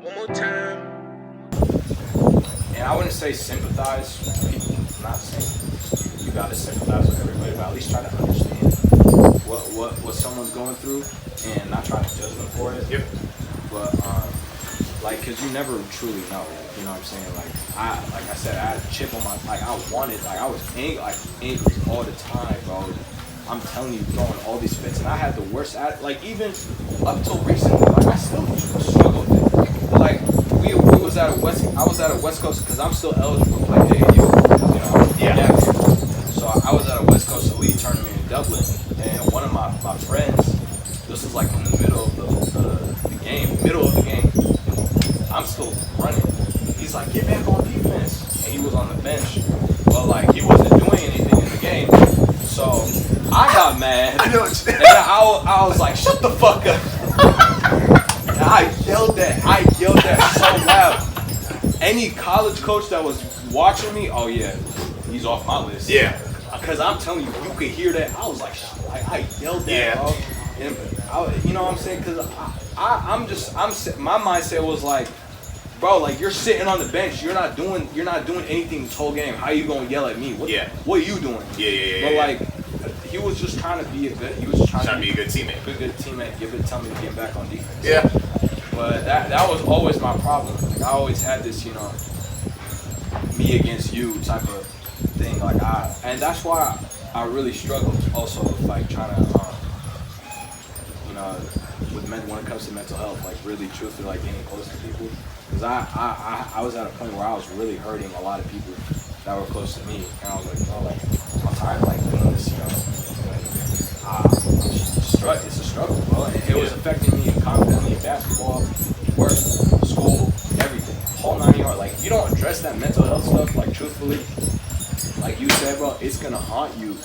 One more time. And I wouldn't say sympathize with people. I'm not saying you gotta sympathize with everybody, but at least try to understand what someone's going through and not try to judge them for it. Yep. But like, cause you never truly know. You know what I'm saying? Like I said, I had a chip on my, like I wanted, like I was angry all the time, bro. I'm telling you, throwing all these fits, and I had the worst like even up till recently, like I still struggled with it. But like we was at a I was at a West Coast because I'm still eligible to play AAU. You know, Yeah. So I was at a West Coast Elite tournament in Dublin, and one of my friends, this was like in the middle of the game. I'm still running. He's like, get back on defense, and he was on the bench. Well, like he wasn't doing anything in the game, so I got mad. I know what you And I was like, shut the fuck up. And I yelled that so loud. Any college coach that was watching me, oh yeah, he's off my list. Yeah. Because I'm telling you, you could hear that. I was like, I yelled that, Yeah. bro. And you know what I'm saying? Because my mindset was like, bro, like you're sitting on the bench, you're not doing anything this whole game. How you gonna yell at me? What are you doing? Yeah. But like, he was just trying to be trying to be a good teammate. Good teammate. Tell me to get back on defense. Yeah. But that was always my problem. Like I always had this, you know, me against you type of thing. Like and that's why I really struggled also with like trying to, you know, when it comes to mental health, like really truthfully, like getting close to people. Because I was at a point where I was really hurting a lot of people that were close to me, and I was like, bro, like I'm tired of like doing this, you know. Like, it's a struggle, bro. And it was affecting me confidently in basketball, work, school, everything, whole 9 yards. Like if you don't address that mental health stuff, like truthfully, like you said, bro, it's gonna haunt you.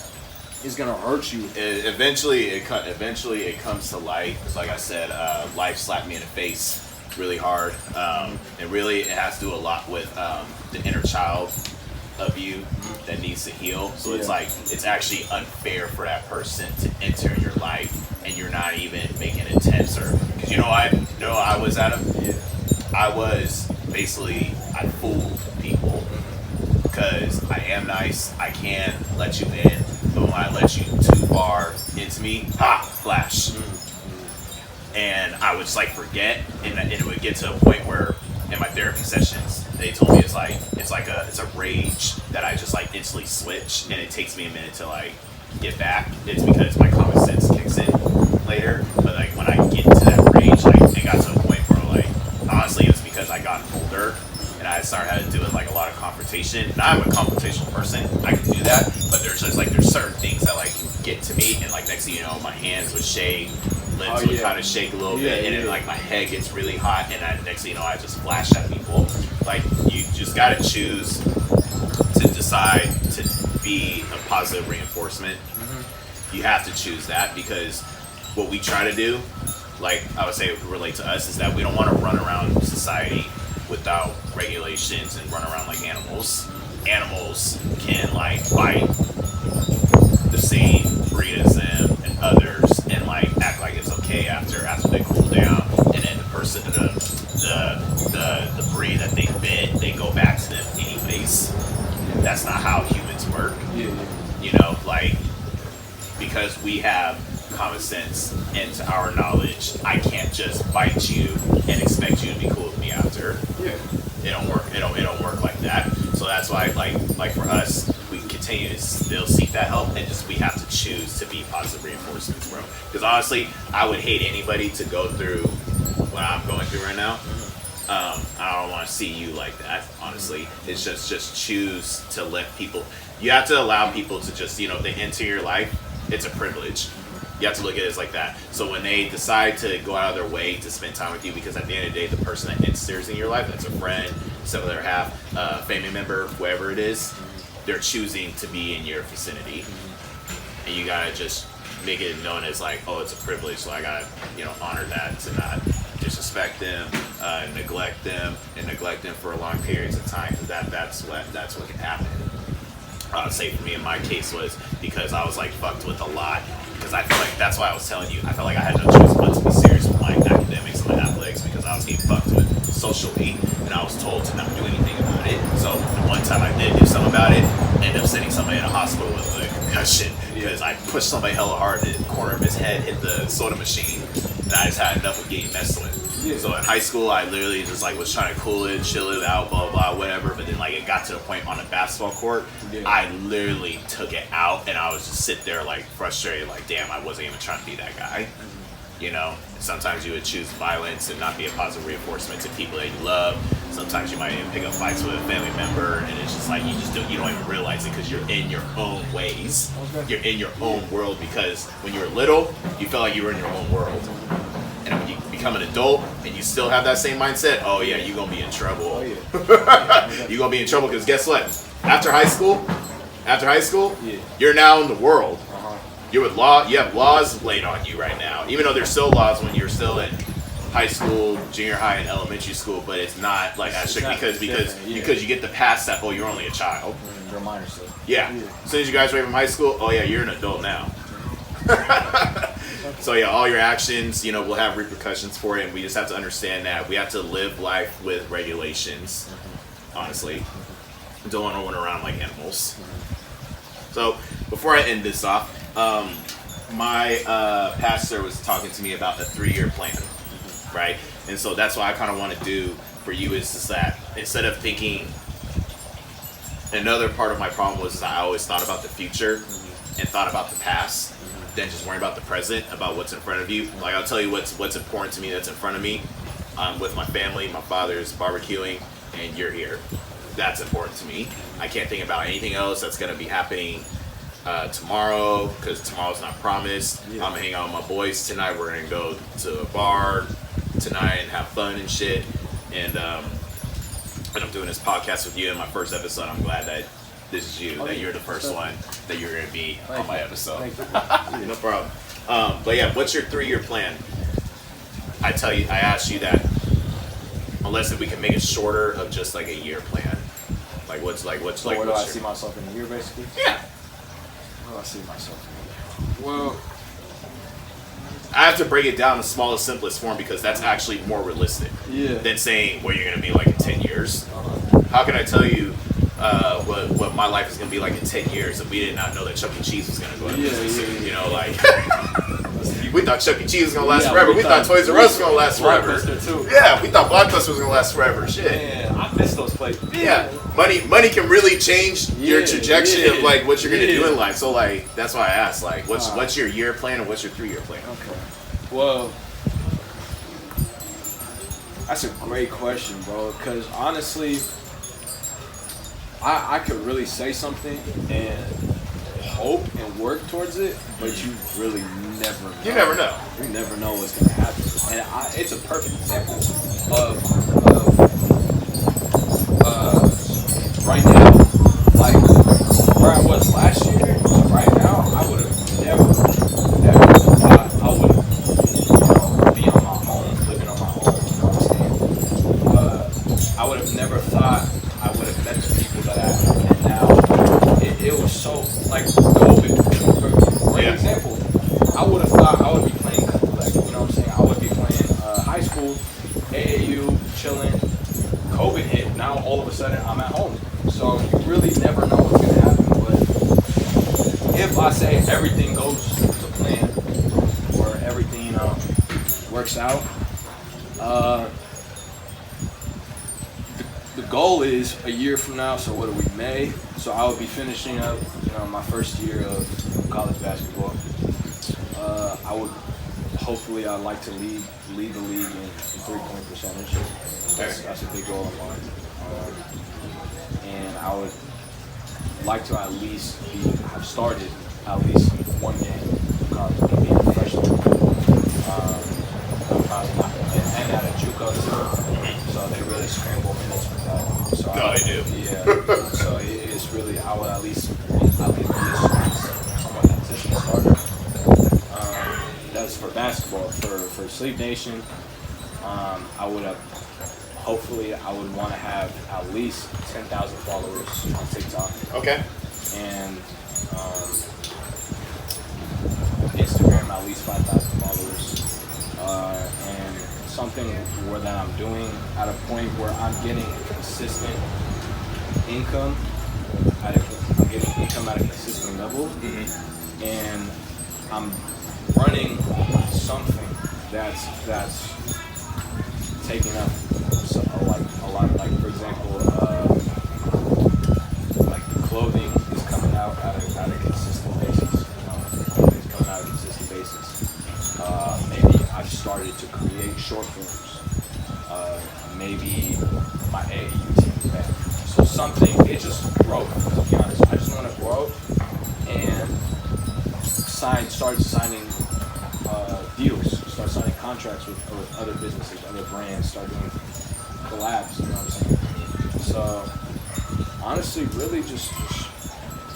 It's gonna hurt you. Eventually it comes to light. Because like I said, life slapped me in the face really hard. And really it has to do a lot with the inner child of you that needs to heal. So it's like, it's actually unfair for that person to enter your life and you're not even making attempts. Or because I was at I was basically, I fooled people because I am nice, I can let you in, but when I let you too far into me, flash. And I would just like forget, and it would get to a point where in my therapy sessions they told me it's a rage that I just like instantly switch, and it takes me a minute to like get back. It's because my common sense kicks in later, but like when I get into that rage, like it got to a point where like honestly it's because I got older and I started having to do with like a lot of confrontation. And I'm a confrontational person, I can do that, but there's certain things that like can get to me, and like next thing you know, my hands would shake, lips would kind of shake a little bit, and then like my head gets really hot, and then next thing you know, I just flash at people. Like you just gotta choose to decide to be a positive reinforcement. You have to choose that, because what we try to do, like I would say relate to us, is that we don't want to run around society without regulations and run around like animals. Animals can like bite the same breed as them and others, and like act like it's okay after they cool down, and then the person, the breed that they bit, they go back to them anyways. That's not how humans work. You know, like, because we have common sense and to our knowledge, I can't just bite you and expect you to be cool with me after. It don't work. It don't work like that. So that's why, like for us, we continue to still seek that help, and just we have to choose to be positive reinforcements, bro. Because honestly, I would hate anybody to go through what I'm going through right now. I don't want to see you like that. Honestly, it's just choose to let people. You have to allow people to just, you know, if they enter your life, it's a privilege. You have to look at it as like that. So when they decide to go out of their way to spend time with you, because at the end of the day, the person that enters in your life, that's a friend, some of their half, family member, whoever it is, they're choosing to be in your vicinity. And you gotta just make it known as like, oh, it's a privilege, so I gotta, you know, honor that, to not disrespect them, neglect them for long periods of time, because that's what can happen. I would say for me in my case was because I was like fucked with a lot, because I feel like that's why I was telling you, I felt like I had no choice but to be serious with my academics and my athletics, because I was getting fucked with social concussion because I pushed somebody hella hard and the corner of his head hit the soda machine, and I just had enough of getting messed with. Yeah. So in high school, I literally just like was trying to cool it, chill it out, blah blah, whatever. But then like it got to the point on a basketball court, I literally took it out, and I was just sit there like frustrated, like damn, I wasn't even trying to be that guy. You know, sometimes you would choose violence and not be a positive reinforcement to people that you love. Sometimes you might even pick up fights with a family member, and it's just like you don't even realize it because you're in your own ways. You're in your own world because when you were little, you felt like you were in your own world. And when you become an adult and you still have that same mindset, oh yeah, you're gonna be in trouble. Oh, yeah. You're gonna be in trouble because guess what? After high school, Yeah. you're now in the world. Uh-huh. You're with law. You have laws laid on you right now. Even though there's still laws when you're still in high school, junior high, and elementary school, but it's not like as strict because you get to pass that. Oh, you're only a child. You're a minor still. Yeah. As soon as you graduate from high school, oh yeah, you're an adult now. So yeah, all your actions, will have repercussions for it, and we just have to understand that we have to live life with regulations. Honestly, don't want to run around like animals. So before I end this off, my pastor was talking to me about a 3-year plan, right? And so that's what I kind of want to do for you is just that instead of thinking, another part of my problem was that I always thought about the future and thought about the past, than just worrying about the present, about what's in front of you. Like I'll tell you what's important to me that's in front of me. With my family, my father's barbecuing, and you're here. That's important to me. I can't think about anything else that's going to be happening tomorrow because tomorrow's not promised. I'm going to hang out with my boys tonight. We're going to go to a bar tonight and have fun and shit. And I'm doing this podcast with you in my first episode. I'm glad that this is you, that you're the first one, that you're going to be on my episode. No problem. But yeah, what's your 3-year plan? I asked you that unless if we can make it shorter of just like a year plan. Where do I see myself in a year, basically? Yeah. Where do I see myself in a year? Well, I have to break it down in the smallest, simplest form because that's actually more realistic than saying what you're going to be like in 10 years. How can I tell you what my life is going to be like in 10 years if we did not know that Chuck E. Cheese was going to go out of business? You know, like, we thought Chuck E. Cheese was going to last forever. We thought Toys R Us was going to last forever. Yeah, we thought Blockbuster was going to last forever. Shit. Man, I miss those places. Yeah. Money can really change your trajectory of like what you're going to do in life. So like, that's why I asked, like, what's your year plan and what's your 3-year plan? Okay. Well, that's a great question, bro, because honestly, I could really say something and hope and work towards it, but you really never know. You never know. You never know what's going to happen. And it's a perfect example of right now, like where I was last year, right now, I would have never thought I would be on my own, living on my own, you know what I'm saying? I would have never thought I would have met the people that I have met now. It was so, like, COVID, for example, I would have thought I would be playing, like, you know what I'm saying? I would be playing high school, AAU, chilling. COVID hit, now all of a sudden I'm at home. So you really never know what's going to happen. But if I say everything goes to plan or everything works out, the goal is a year from now. So what are we, May? So I will be finishing up my first year of college basketball. I'd like to lead the league in 3-point percentage. That's a big goal of mine. And I would like to at least have started at least one game of college, being a freshman. And at a JUCO too. So they really scramble minutes with that. So they do. Yeah. So it's really, I would at least be somewhat consistent starter. That's for basketball. For Sleep Nation, I would have. Hopefully, I would want to have at least 10,000 followers on TikTok. Okay. And Instagram, at least 5,000 followers. And something that I'm doing at a point where I'm getting consistent income. I'm getting income at a consistent level, and I'm running something that's taking up a lot of, like, for example, like the clothing is coming out at a consistent basis. It's coming out at a consistent basis. Maybe I've started to create short films. Maybe my AAU team is better. So something, it just growth, to be honest. I just want to grow and start signing deals, start signing contracts with other businesses, other brands, start doing collabs, you know what I'm saying? So honestly, really just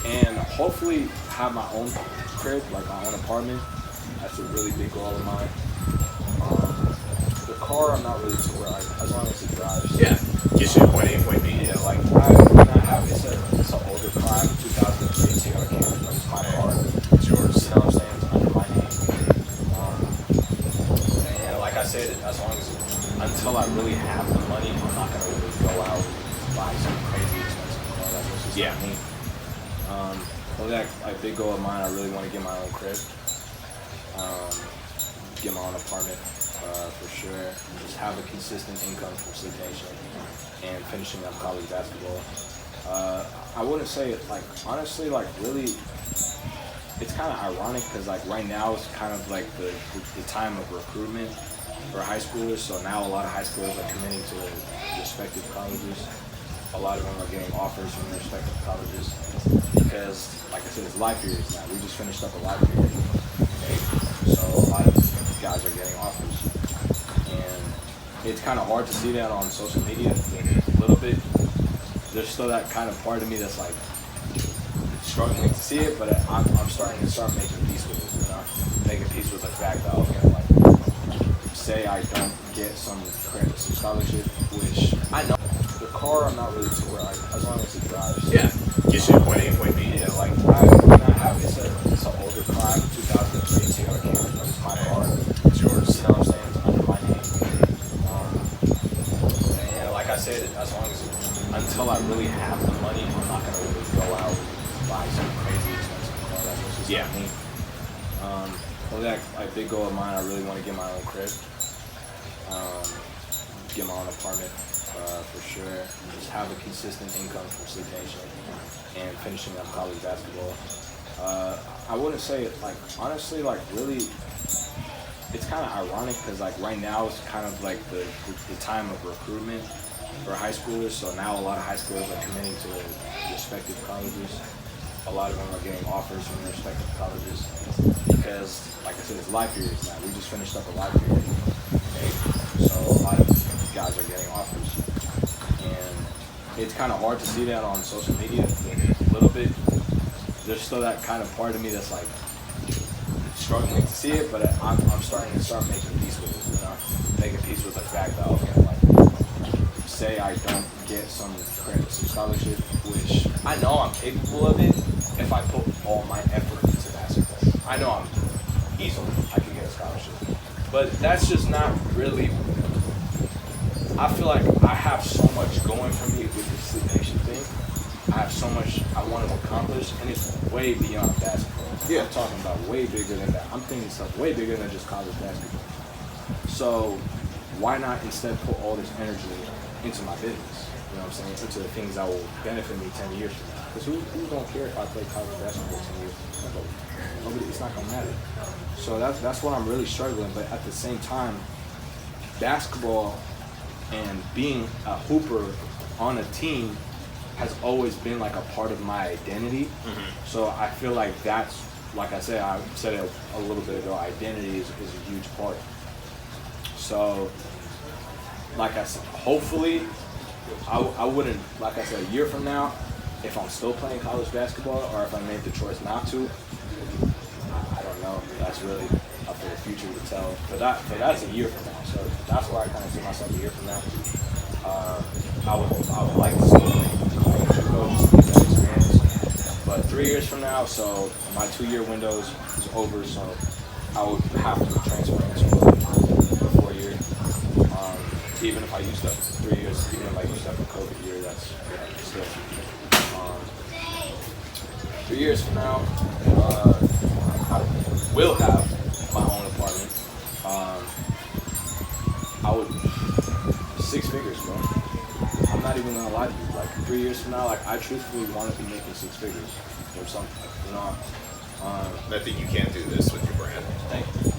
and hopefully have my own crib, like my own apartment. That's a really big goal of mine. The car, I'm not really too worried, as long as it drives. Yeah, gets you to point A and point B. Yeah, like I have it's an older car, I have a 2003 Toyota Camry, but it's my car. It's yours. You know what I'm saying? It's under my name. And like I said, as long as until I really have the money, I'm not gonna really go out and buy some crazy expensive car. That's what's just not me. But that a big goal of mine, I really want to get my own crib, get my own apartment. For sure, just have a consistent income from Sleep Nation and finishing up college basketball. I wouldn't say it, like, honestly, like, really, it's kind of ironic because, like, right now it's kind of like the time of recruitment for high schoolers. So now a lot of high schoolers are committing to respective colleges. A lot of them are getting offers from their respective colleges because, like I said, it's live periods now. We just finished up a live period. So a lot of guys are getting offers. It's kind of hard to see that on social media a little bit. There's still that kind of part of me that's like struggling to see it, but I'm starting to making peace with it, you know? Making peace with the fact that, okay, like, say I don't get some credit, some scholarship, which I know. The car, I'm not really too worried, as long as it drives. Yeah, gets you to point A and point B. Yeah, like I have it's an older car, I have a 2003 Toyota Camry, but it's my car. It's yours. You know what I'm saying? It's under my name. Like I said, as long as until I really have the money, I'm not gonna really go out and buy some crazy expensive car. That's what's just not me. Well, that a big goal of mine, I really want to get my own crib, get my own apartment, for sure. Just have a consistent income from Sleep Nation and finishing up college basketball. I wouldn't say it, like, honestly, like, really, it's kind of ironic because, like, right now it's kind of like the time of recruitment for high schoolers. So now a lot of high schoolers are committing to respective colleges. A lot of them are getting offers from their respective colleges because, like I said, it's live periods now. We just finished up a live period. So a lot of guys are getting offers. And it's kind of hard to see that on social media a little bit. There's still that kind of part of me that's like struggling to see it, but I'm starting to making peace with it, you know? Making peace with the fact that, okay, like, say I don't get some credit, some scholarship, which I know I'm capable of it if I put all my effort into basketball. I know I can get a scholarship. But that's just not really, I feel like I have so much going for me with this Sleep Nation thing. I have so much I want to accomplish, and it's way beyond basketball. Yeah. I'm talking about way bigger than that. I'm thinking stuff way bigger than just college basketball. So why not instead put all this energy into my business? You know what I'm saying? Into the things that will benefit me 10 years from now. Because who don't care if I play college basketball 10 years from now? Nobody, it's not going to matter. So that's what I'm really struggling. But at the same time, basketball and being a hooper on a team has always been like a part of my identity. So I feel like that's, like I said it a little bit ago, identity is a huge part. So, like I said, hopefully, I wouldn't, like I said, a year from now, if I'm still playing college basketball or if I made the choice not to, I don't know. That's really up for the future to tell. But that's a year from now. So that's where I kind of see myself a year from now. I would like to still play college just to get that experience. But 3 years from now, so my 2-year window is over, so I would have to transfer into a 4 year. Even if I used up 3 years, even if I used up a COVID year, that's still. 3 years from now, I will have my own apartment. I would 6 figures, bro. I'm not even gonna lie to you. Like 3 years from now, like I truthfully want to be making 6 figures or something. You know. I think you can do this with your brand.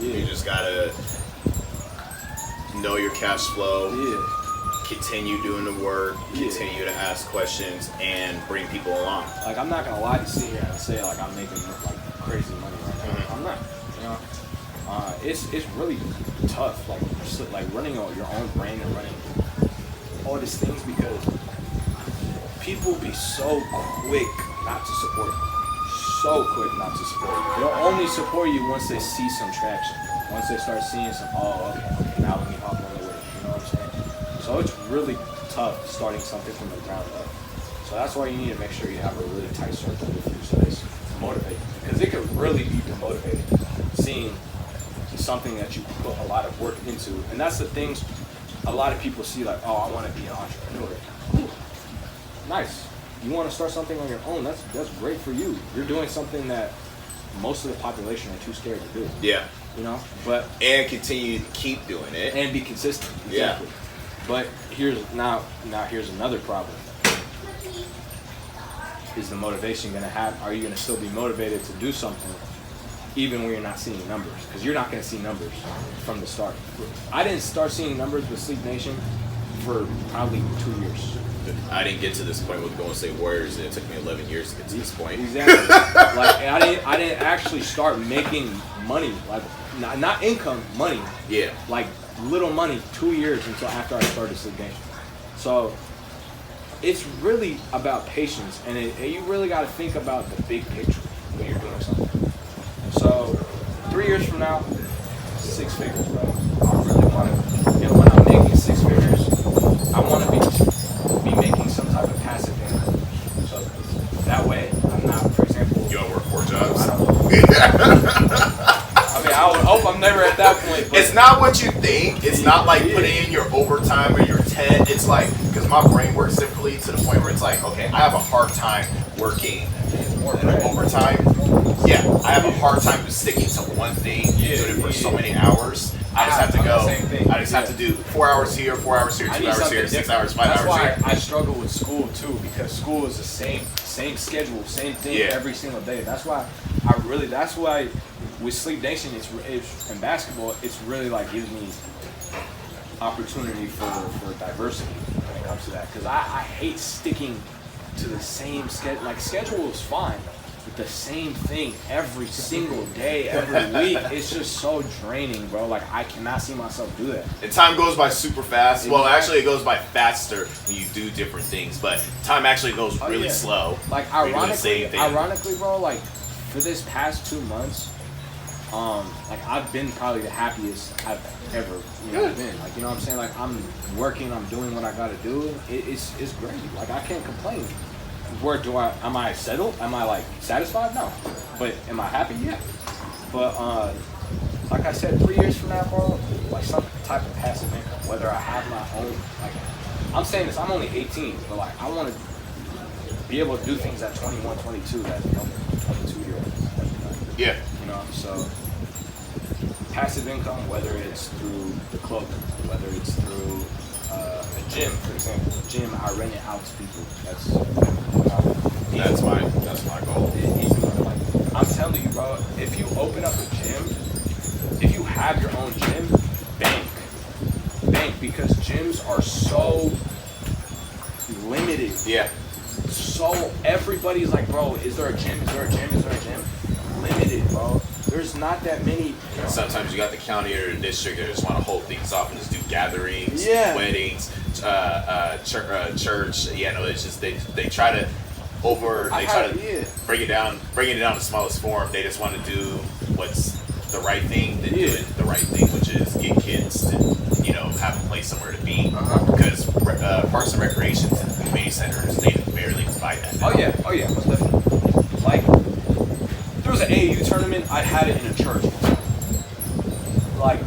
Yeah. You just gotta know your cash flow. Yeah. Continue doing the work. Yeah. Continue to ask questions and bring people along. Like I'm not gonna lie to sit here and say like I'm making like crazy money right now. Mm-hmm. I'm not. You know. It's really tough. Like running your own brand and running all these things because people be so quick not to support you. So quick not to support you. They'll only support you once they see some traction. Once they start seeing some, okay, now let me hop on the way. You know what I'm saying? So it's really tough starting something from the ground up. So that's why you need to make sure you have a really tight circle with you so it's motivating. Because it could really be demotivating seeing something that you put a lot of work into. And that's the things a lot of people see like, I want to be an entrepreneur. Cool. Nice. You want to start something on your own, that's great for you. You're doing something that most of the population are too scared to do. Yeah. You know? And continue to keep doing it. And be consistent. Exactly. Yeah. But here's another problem. Is the motivation gonna have? Are you gonna still be motivated to do something even when you're not seeing numbers? Because you're not gonna see numbers from the start. I didn't start seeing numbers with Sleep Nation for probably 2 years. I didn't get to this point with Golden State Warriors, and it took me 11 years to get to this point. Exactly. Like I didn't actually start making money, like not income, money. Yeah. Like little money 2 years until after I started Sleep Nation. So it's really about patience, and you really got to think about the big picture when you're doing something. So 3 years from now, 6 figures, bro. I really want to. And when I'm making 6 figures, I want to be making some type of passive income. So that way, I'm not, for example. You want to work 4 jobs? I mean, I would hope I'm never at that point. But it's not what you think. It's not like putting in your overtime or your 10. It's like, because my brain works differently to the point where it's like, okay, I have a hard time working overtime. Yeah, I have a hard time just sticking to one thing, doing it for so many hours. I just have to go. I just have to do 4 hours here, 4 hours here, 2 hours here, 6 hours, 5 hours here. That's why I struggle with school too, because school is the same schedule, same thing every single day. That's why with Sleep Nation, it's in basketball, it's really like gives me opportunity for diversity when it comes to that. Because I hate sticking to the same schedule. Like schedule is fine, but the same thing every single day, every week, it's just so draining, bro. Like I cannot see myself do that. And time goes by super fast. Well, actually, it goes by faster when you do different things, but time actually goes really slow. Like ironically, bro, like for this past 2 months, like I've been probably the happiest I've ever been. Like, you know what I'm saying? Like I'm working, I'm doing what I gotta do. It's great. Like I can't complain. Am I settled? Am I like satisfied? No. But am I happy? Yeah. But like I said, 3 years from now, bro, like some type of passive income, whether I have my own, like I'm saying this, I'm only 18, but like I want to be able to do things at 21, 22 that 22-year-olds. Yeah. You know, so passive income, whether it's through the club, whether it's through a gym, for example. A gym, I rent it out to people. That's my goal. Like, I'm telling you, bro, if you open up a gym, if you have your own gym, bank, because gyms are so limited. Yeah. So everybody's like, bro, is there a gym? Is there a gym? Is there a gym? Limited, bro. There's not that many. Sometimes you got the county or the district that just want to hold things off and just do gatherings, weddings, church. Yeah, no, it's just they try to bring it down to the smallest form. They just want to do what's the right thing, then do it the right thing, which is get kids to have a place somewhere to be. Because parks and recreations and community centers, they barely provide that. Oh yeah, most definitely. Like, there was an AAU tournament, I had it in a church. Like,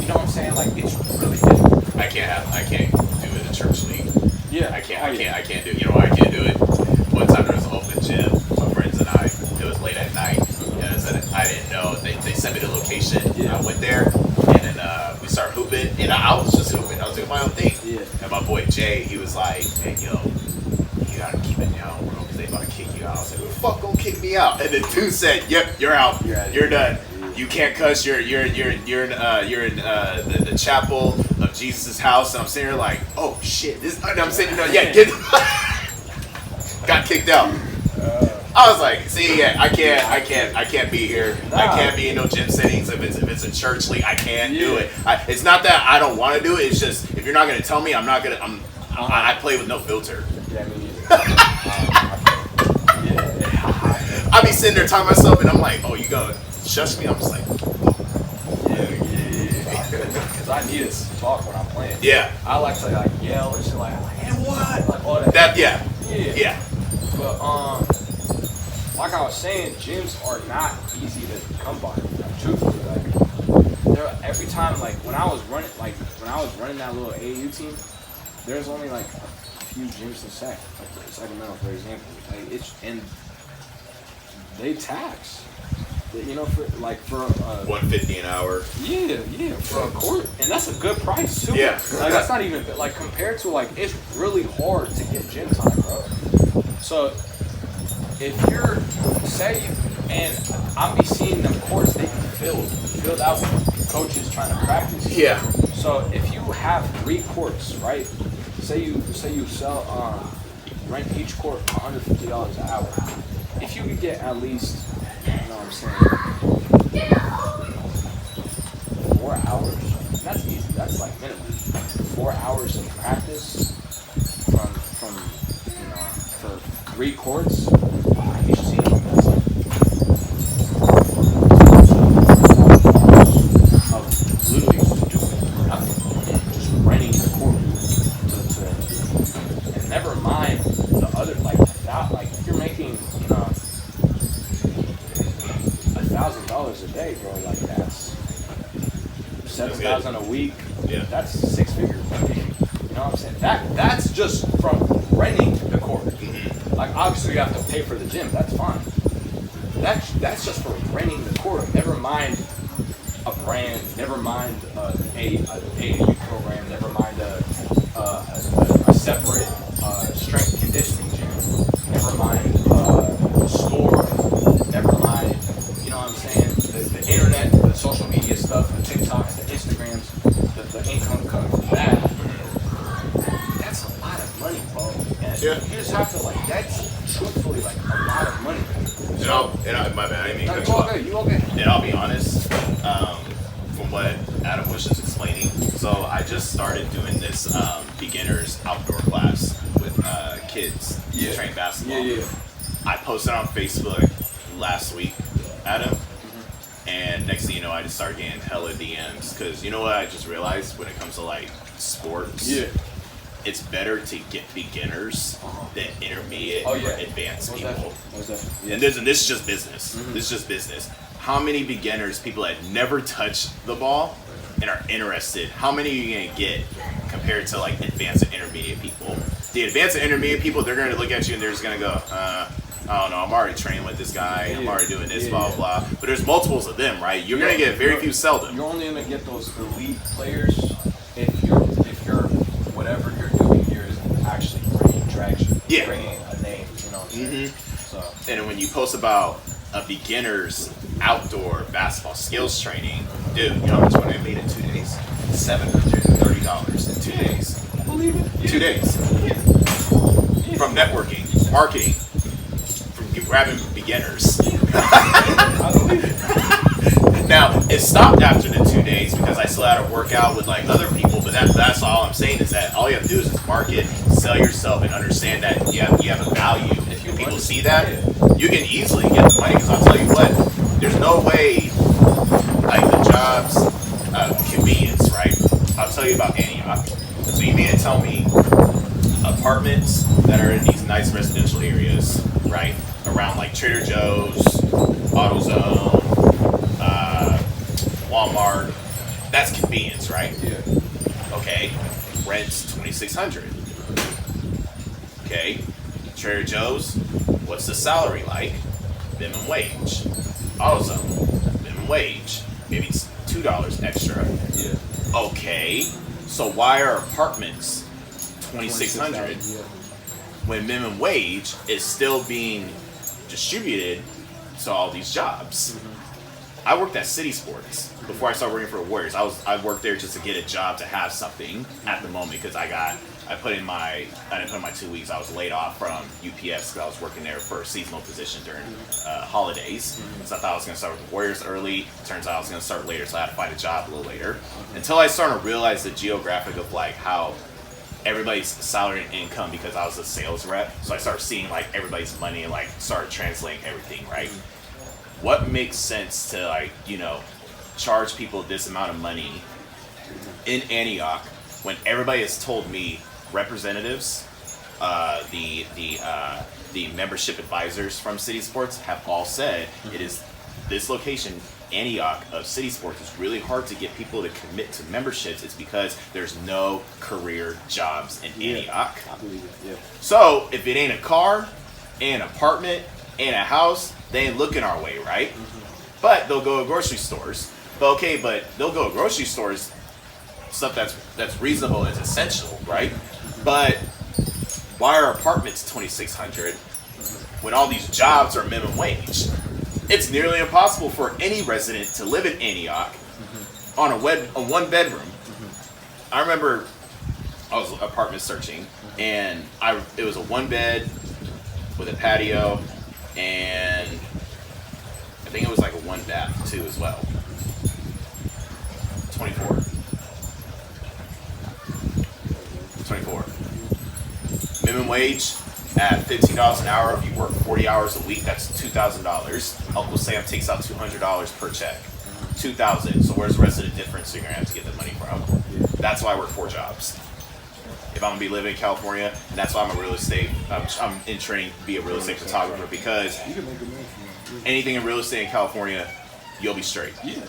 you know what I'm saying? Like, it's really difficult. I can't do it in a church league. Yeah, I can't I can't do it. You know why I can't do it? One time there was an open gym, my friends and I. It was late at night, and I didn't know. They sent me the location. I went there, and then we started hooping, and I was just hooping. I was doing my own thing. Yeah. And my boy Jay, he was like, "Man, yo, you gotta keep it down, bro, because they about to kick you out." I was like, "Who the fuck gonna kick me out?" And the dude said, "Yep, you're out. You're done. You can't cuss. You're in the chapel of Jesus' house." And I'm sitting here like, "Oh shit!" And I'm sitting there, get got kicked out. I was like, "See, I can't be here. I can't be in no gym settings. If it's a church league, I can't do it. It's not that I don't want to do it. It's just if you're not gonna tell me, I'm not gonna. I play with no filter." I be sitting there telling myself, and I'm like, "Oh, you gonna shush me?" I'm just like, Because I need to talk when I'm playing. yeah. I like to like yell and shit like, "And what?" Like all that. Yeah. But like I was saying, gyms are not easy to come by. Like, truthfully, like every time, like when I was running that little AAU team, there's only like a few gyms in Sacramento, for example. Like and they tax. You know, for $150 an hour. Yeah, for a court, and that's a good price too. Yeah, like that's not even like compared to like it's really hard to get gym time, bro. So if you're and I'm be seeing them courts, they filled out with coaches trying to practice. Yeah. So if you have 3 courts, right? Say you sell rent each court $150 an hour. If you could get at least, you know what I'm saying, 4 hours. That's easy. That's like minimum. 4 hours of practice from for 3 courts. You should see that's like literally doing nothing, just renting the court and never mind the other like if you're making $1,000 a day, bro. Like that's $7,000 a week. Yeah. That's 6 figures. You know what I'm saying? That's just from renting the court. Mm-hmm. Like obviously you have to pay for the gym. That's fine. That's just for renting the court. Never mind a brand. Never mind a AAU program. Never mind a separate strength conditioning gym. Never mind a store. Never mind. You know what I'm saying? The internet, the social media stuff, the TikToks, the Instagrams, the income coming from that. That's a lot of money, bro. And you just have to that's truthfully like a lot of money. My bad. I mean, No, you okay? And I'll be honest, from what Adam was just explaining. So I just started doing this beginners outdoor class with kids to train basketball. Yeah. I posted on Facebook last week, Adam, and next thing you know, I just started getting hella DMs because you know what I just realized when it comes to like sports, it's better to get beginners than intermediate or advanced people. And this is just business. This is just business. How many beginners, people that never touch the ball and are interested, how many are you gonna get compared to like advanced and intermediate people? The advanced and intermediate people, they're gonna look at you and they're just gonna go, I don't know, I'm already training with this guy, I'm already doing this, blah, blah. But there's multiples of them, right? You're gonna get very few seldom. You're only gonna get those elite players if you're whatever you're doing here is actually bringing traction, bringing a name, you know what I'm saying? So. And when you post about a beginner's outdoor basketball skills training, dude, you know how much money I made in 2 days? $730 in 2 days. I believe it. 2 days. From networking, marketing, from grabbing beginners. I believe it. Now, it stopped after the 2 days because I still had to work out with like other people, but that's all I'm saying is that all you have to do is just market, sell yourself, and understand that you have a value. If people see that, you can easily get the money because I'll tell you what, there's no way like the jobs, convenience, right? I'll tell you about Antioch. So you mean to tell me apartments that are in these nice residential areas, right? Around like Trader Joe's, AutoZone, Walmart, that's convenience, right? Yeah. Okay, rent's $2,600. Okay. Trader Joe's, what's the salary like? Minimum wage. AutoZone, minimum wage. Maybe it's $2 extra. Yeah. Okay. So why are apartments $2,600 when minimum wage is still being distributed to all these jobs? I worked at City Sports before I started working for the Warriors. I worked there just to get a job to have something at the moment because I didn't put in my 2 weeks. I was laid off from UPS because I was working there for a seasonal position during holidays. So I thought I was going to start with the Warriors early. Turns out I was going to start later, so I had to find a job a little later. Until I started to realize the geographic of like how everybody's salary and income, because I was a sales rep. So I started seeing like everybody's money and like started translating everything, right? What makes sense to like, charge people this amount of money in Antioch when everybody has told me representatives, the membership advisors from City Sports have all said it is this location, Antioch of City Sports, is really hard to get people to commit to memberships. It's because there's no career jobs in Antioch. I believe it. Yeah. So if it ain't a car, and an apartment, and a house, they ain't looking our way, right? But they'll go to grocery stores. But they'll go to grocery stores, stuff that's reasonable and essential, right? But why are apartments $2,600 when all these jobs are minimum wage? It's nearly impossible for any resident to live in Antioch on a one bedroom. I remember I was apartment searching, and it was a one bed with a patio, and I think it was like a one bath too as well. 24. Minimum wage at $15 an hour. If you work 40 hours a week, that's $2,000. Uncle Sam takes out $200 per check. $2,000. So where's the rest of the difference you're gonna have to get the money from? That's why I work 4 jobs. If I'm gonna be living in California, and that's why I'm a real estate. I'm in training to be a real estate photographer, because anything in real estate in California, you'll be straight. Yeah.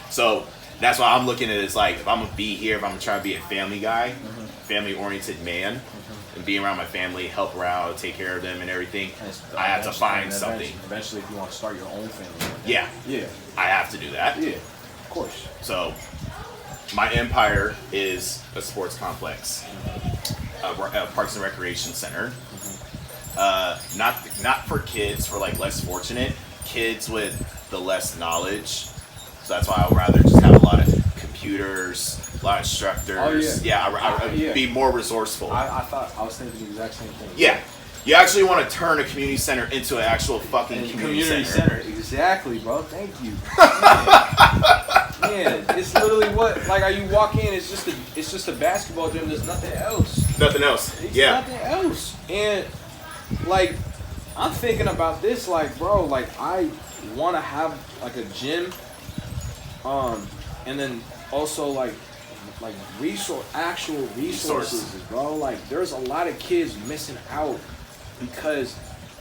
So that's why I'm looking at it as like, if I'm gonna be here, if I'm gonna try to be a family guy, family-oriented man, and be around my family, help around, take care of them and everything, I have to find something. Eventually, if you want to start your own family. Yeah. I have to do that. Yeah, of course. So my empire is a sports complex, a Parks and Recreation Center. Not for kids, for like less fortunate kids with the less knowledge. So that's why I would rather just have a lot of computers, a lot of instructors. I'd be more resourceful. I was thinking the exact same thing. Yeah. You actually want to turn a community center into an actual fucking community center. Exactly, bro. Thank you. Man, it's literally you walk in, it's just a basketball gym. There's nothing else. Nothing else. It's nothing else. And I'm thinking about this, bro, I want to have a gym, and then also actual resources, bro. There's a lot of kids missing out because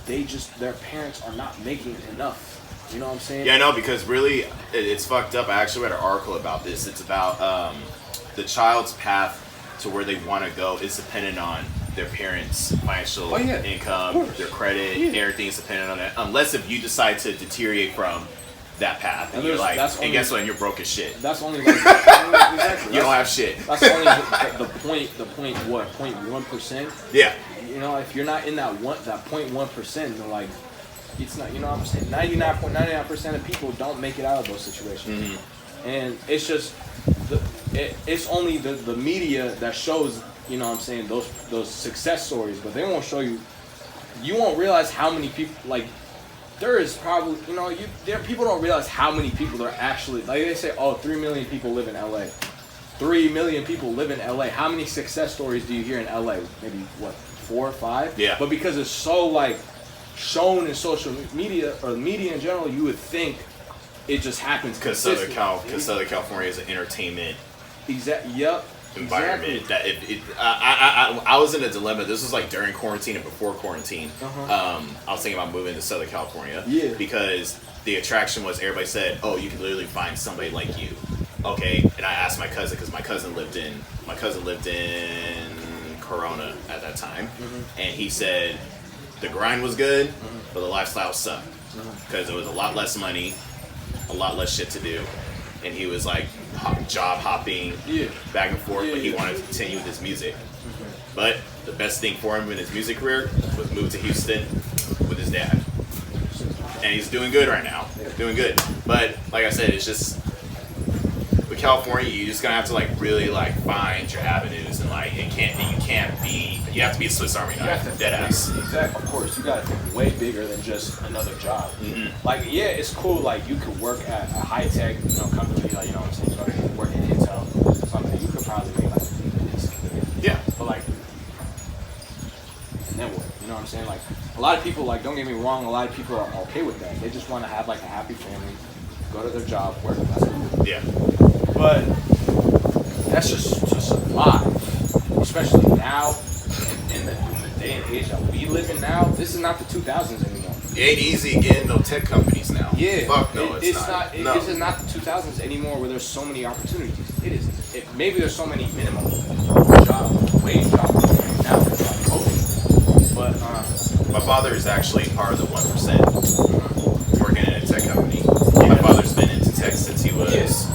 their parents are not making enough. You know what I'm saying? Yeah, I know, because really, it's fucked up. I actually read an article about this. It's about the child's path to where they want to go is dependent on their parents' financial income, their credit, everything is dependent on that. Unless if you decide to deteriorate from that path, and you're and guess what? And you're broke as shit. That's only exactly. You don't have shit. That's only the 0.1%. Yeah. If you're not in that 0.1%, then it's not. You know what I'm saying? 99.99% of people don't make it out of those situations, and it's just it's only the media that shows. You know what I'm saying? Those success stories, but they won't show you. You won't realize how many people there is probably, people don't realize how many people are actually, they say, 3 million people live in LA. 3 million people live in LA. How many success stories do you hear in LA? Maybe, 4 or 5? Yeah. But because it's so, shown in social media, or media in general, you would think it just happens because Southern California is an entertainment environment. Exactly. That I was in a dilemma. This was during quarantine and before quarantine. I was thinking about moving to Southern California. Yeah. Because the attraction was, everybody said, "Oh, you can literally find somebody like you." Okay. And I asked my cousin, because my cousin lived in Corona at that time, and he said the grind was good, but the lifestyle sucked because it was a lot less money, a lot less shit to do, and he was like job hopping back and forth, but he wanted to continue with his music. But the best thing for him in his music career was move to Houston with his dad, and he's doing good right now, doing good. But like I said, it's just with California, you just gonna have to like really like find your avenues, and like you have to be a Swiss Army knife, dead ass. Exactly. Of course, you gotta think way bigger than just another job. Like, yeah, it's cool. Like, you could work at a high tech, company. Like, you know what I'm saying? You could work at Intel or something. You could probably make like but like, and then what? You know what I'm saying? Like, a lot of people, like, don't get me wrong. A lot of people are okay with that. They just want to have like a happy family, go to their job, work. That's cool. Yeah. But that's just to survive, especially now in the day and age that we live in now. This is not the 2000s anymore. It ain't easy getting no tech companies now. Yeah, fuck no, it's not. No. This is not the 2000s anymore, where there's so many opportunities. It is. Maybe there's so many minimum wage jobs right now. But my father is actually part of the 1%, working in a tech company. My father's been into tech since he was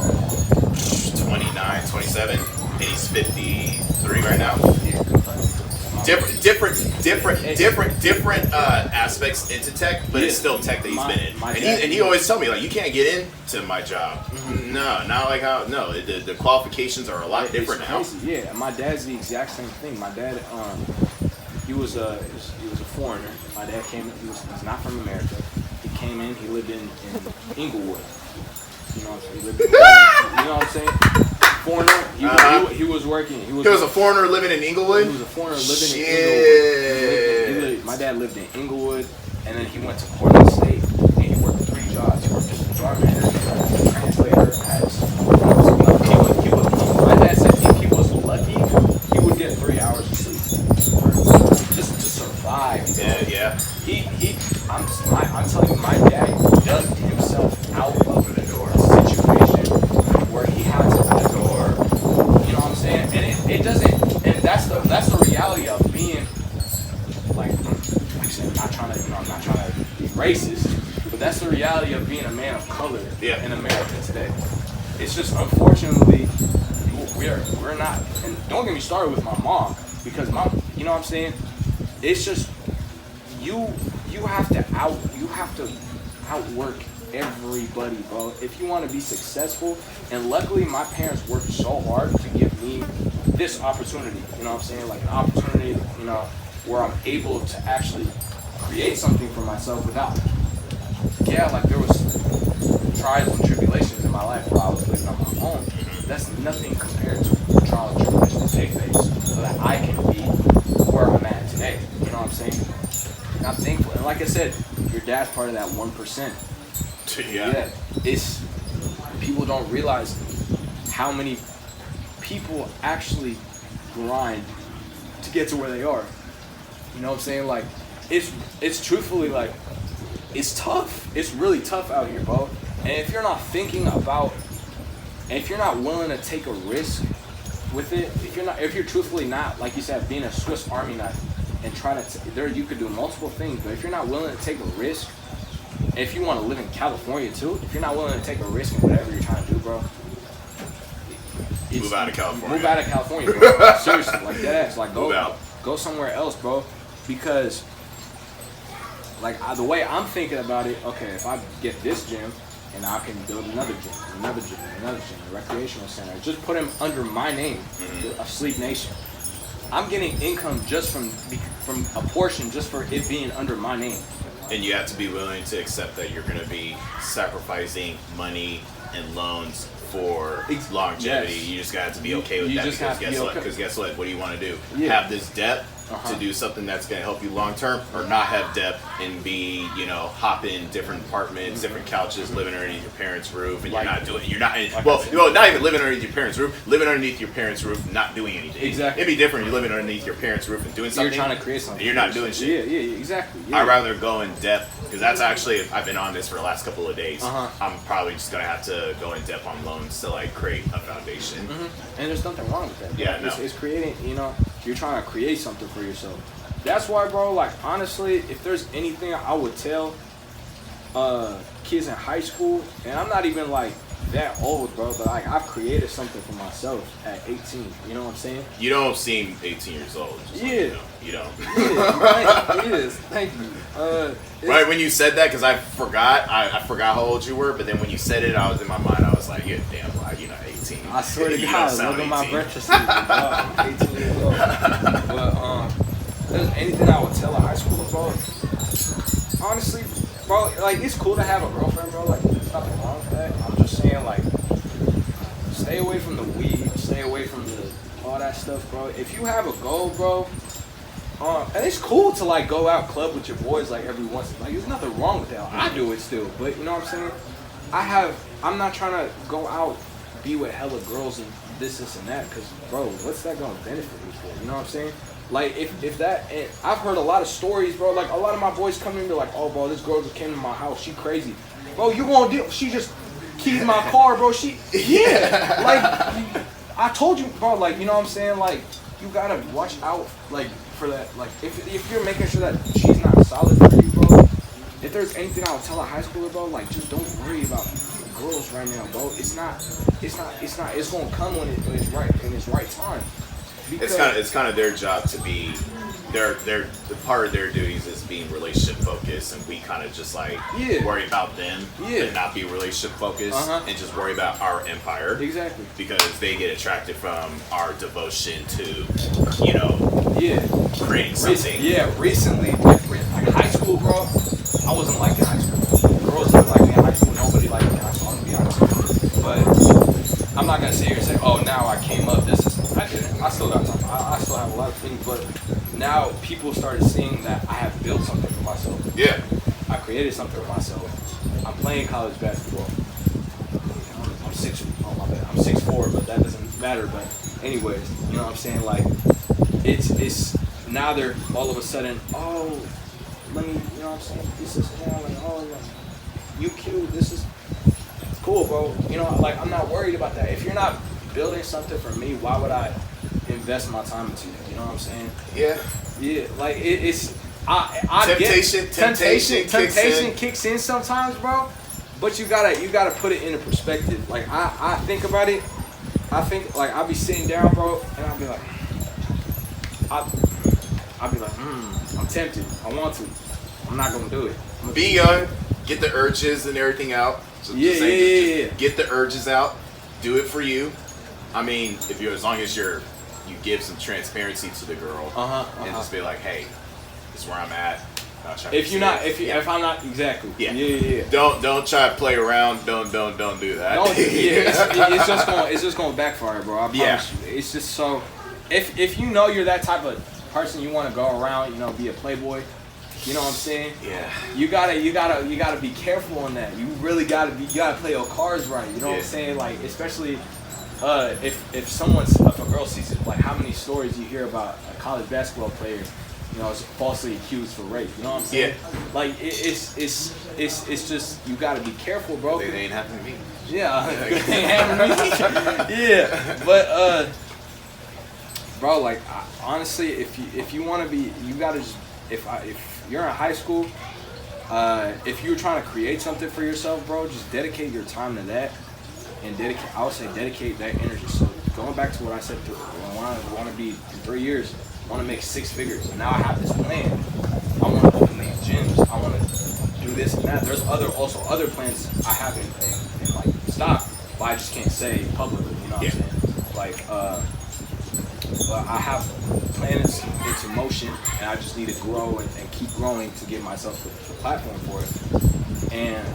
29, 27, and he's 53 right now. Different aspects into tech, but it's still tech that he's been in. And he always tell me, like, you can't get into my job. No, not like how. No, the qualifications are a lot different now. Yeah, my dad's the exact same thing. My dad, he was a foreigner. My dad came. He's not from America. He came in. He lived in Inglewood. You know what I'm saying? He lived in, you know what I'm saying? Foreigner. He was working. He was a foreigner living in Inglewood? He was a foreigner living in Inglewood. My dad lived in Inglewood, and then he went to Portland State, and he worked 3 jobs. He worked as a driver, translator, my dad said if he was lucky, he would get 3 hours of sleep. Just to survive. Yeah. I'm telling you, my dad dug himself out of the situation where he had to endure. You know what I'm saying? And it doesn't. And that's the reality of being like I said, I'm not trying to be racist, but that's the reality of being a man of color in America today. It's just, unfortunately, we're not. And don't get me started with my mom, because you know what I'm saying? It's just you have to outwork everybody, bro. If you want to be successful, and luckily my parents worked so hard to give me this opportunity, you know what I'm saying? Like an opportunity, where I'm able to actually create something for myself without, like there was trials and tribulations in my life where I was living on my own. That's nothing compared to the trials and tribulations they face, so that I can be where I'm at today. You know what I'm saying? And I'm thankful. And like I said, your dad's part of that 1%. Yeah, it's, people don't realize how many people actually grind to get to where they are. You know what I'm saying? Like, it's truthfully, like, it's tough. It's really tough out here, bro. And if you're not thinking about, and if you're not willing to take a risk with it, if you're truthfully not, like you said, being a Swiss Army knife and trying to, you could do multiple things, but if you're not willing to take a risk, and if you want to live in California too, if you're not willing to take a risk in whatever you're trying to do, bro, move out of California. Move out of California, bro. Seriously, like that ass. Like, go somewhere else, bro. Because, like, the way I'm thinking about it, okay, if I get this gym, and I can build another gym, a recreational center, just put them under my name, of Sleep Nation. I'm getting income just from a portion just for it being under my name. And you have to be willing to accept that you're going to be sacrificing money and loans for longevity. Yes. You just got to be okay with that, because guess what? What do you want to do? Have this debt to do something that's going to help you long term, or not have debt and be, hop in different apartments, different couches, living underneath your parents' roof, and not even living underneath your parents' roof, living underneath your parents' roof, not doing anything. Exactly. It'd be different. You're living underneath your parents' roof and doing something. You're trying to create something. And you're not doing shit. Yeah, exactly. Yeah. I'd rather go in depth, because that's actually, I've been on this for the last couple of days. I'm probably just going to have to go in depth on loans to, like, create a foundation. And there's nothing wrong with that. Yeah, no. It's creating, you're trying to create something for yourself. That's why, bro, like, honestly, if there's anything I would tell kids in high school, and I'm not even, like, that old, bro, but, like, I've created something for myself at 18. You know what I'm saying? You don't seem 18 years old. Just Yeah. You don't. Yes, thank you. Right when you said that, because I forgot how old you were, but then when you said it, I was in my mind, I was like, you're damn lie, you're not 18. I swear to You God, don't sound look at my 18. birth certificate, bro. I'm 18 years old. But, if there's anything I would tell a high schooler, bro, honestly, bro, like, it's cool to have a girlfriend, bro. Like, there's nothing wrong with that. I'm just saying, like, stay away from the weed, stay away from all that stuff, bro. If you have a goal, bro, and it's cool to, like, go out club with your boys, like, every once in a while. Like, there's nothing wrong with that. I do it still, but you know what I'm saying? I'm not trying to go out, be with hella girls and this and that, because, bro, what's that going to benefit me for? You know what I'm saying? Like, if that, and I've heard a lot of stories, bro. Like, a lot of my boys come in and be like, oh, bro, this girl just came to my house. She crazy. Bro, you gonna deal? She just keyed my car, bro. Yeah. Like, I told you, bro, like, you know what I'm saying? Like, you gotta watch out, like, for that. Like, if you're making sure that she's not solid for you, bro, if there's anything I would tell a high schooler, bro, like, just don't worry about girls right now, bro. It's gonna come when it's right, in its right time. Because It's kind of their job to be, the part of their duties is being relationship focused, and we kind of just like worry about them and not be relationship focused and just worry about our empire. Exactly. Because they get attracted from our devotion to, creating something. Recently, like high school, bro, I wasn't like in high school. Girls didn't like me in high school. Nobody liked me in high school. I'm gonna be honest with you. But I'm not gonna sit here and say, oh, now I came up. I didn't. I still got something. I still have a lot of things, but now people started seeing that I have built something for myself. Yeah. I created something for myself. I'm playing college basketball. I'm 6'4", but that doesn't matter. But anyways, you know what I'm saying? Like, it's now they're all of a sudden, oh, let me, you know what I'm saying? This is now, like, oh, you cute. This is cool, bro. You know, like, I'm not worried about that. If you're not building something for me, why would I invest my time into it? You know what I'm saying? Yeah. Like, temptation kicks in sometimes, bro. But you gotta put it into perspective. Like, I think about it. I think, like, I'll be sitting down, bro, and I'll be like, I'm tempted. I want to. I'm not gonna do it. Be young, get the urges and everything out. So just get the urges out. Do it for you. I mean, as long as you give some transparency to the girl and just be like, hey, this is where I'm at. If I'm not exactly. Yeah. Don't try to play around. Don't do that. It's just gonna backfire, bro. I promise you. It's just so. If you know you're that type of person, you want to go around, be a playboy. You know what I'm saying? Yeah. You gotta be careful on that. You really gotta play your cards right. You know what I'm saying? Like, especially if a girl sees it, like, how many stories you hear about a college basketball player, is falsely accused for rape. You know what I'm saying? Yeah. Like, it's just, you gotta be careful, bro. They ain't happening to me. Yeah. It ain't happening to me. Yeah. But bro, like, honestly, if you want to be, you gotta just, if you're in high school, if you're trying to create something for yourself, bro, just dedicate your time to that, and dedicate that energy. So going back to what I said, I want to be in 3 years, I want to make 6 figures, and now I have this plan. I want to open these gyms. I want to do this and that. There's also other plans I have in like stock, but I just can't say publicly. You know what I'm saying? Like, but I have plans into motion, and I just need to grow and keep growing to give myself the platform for it. And,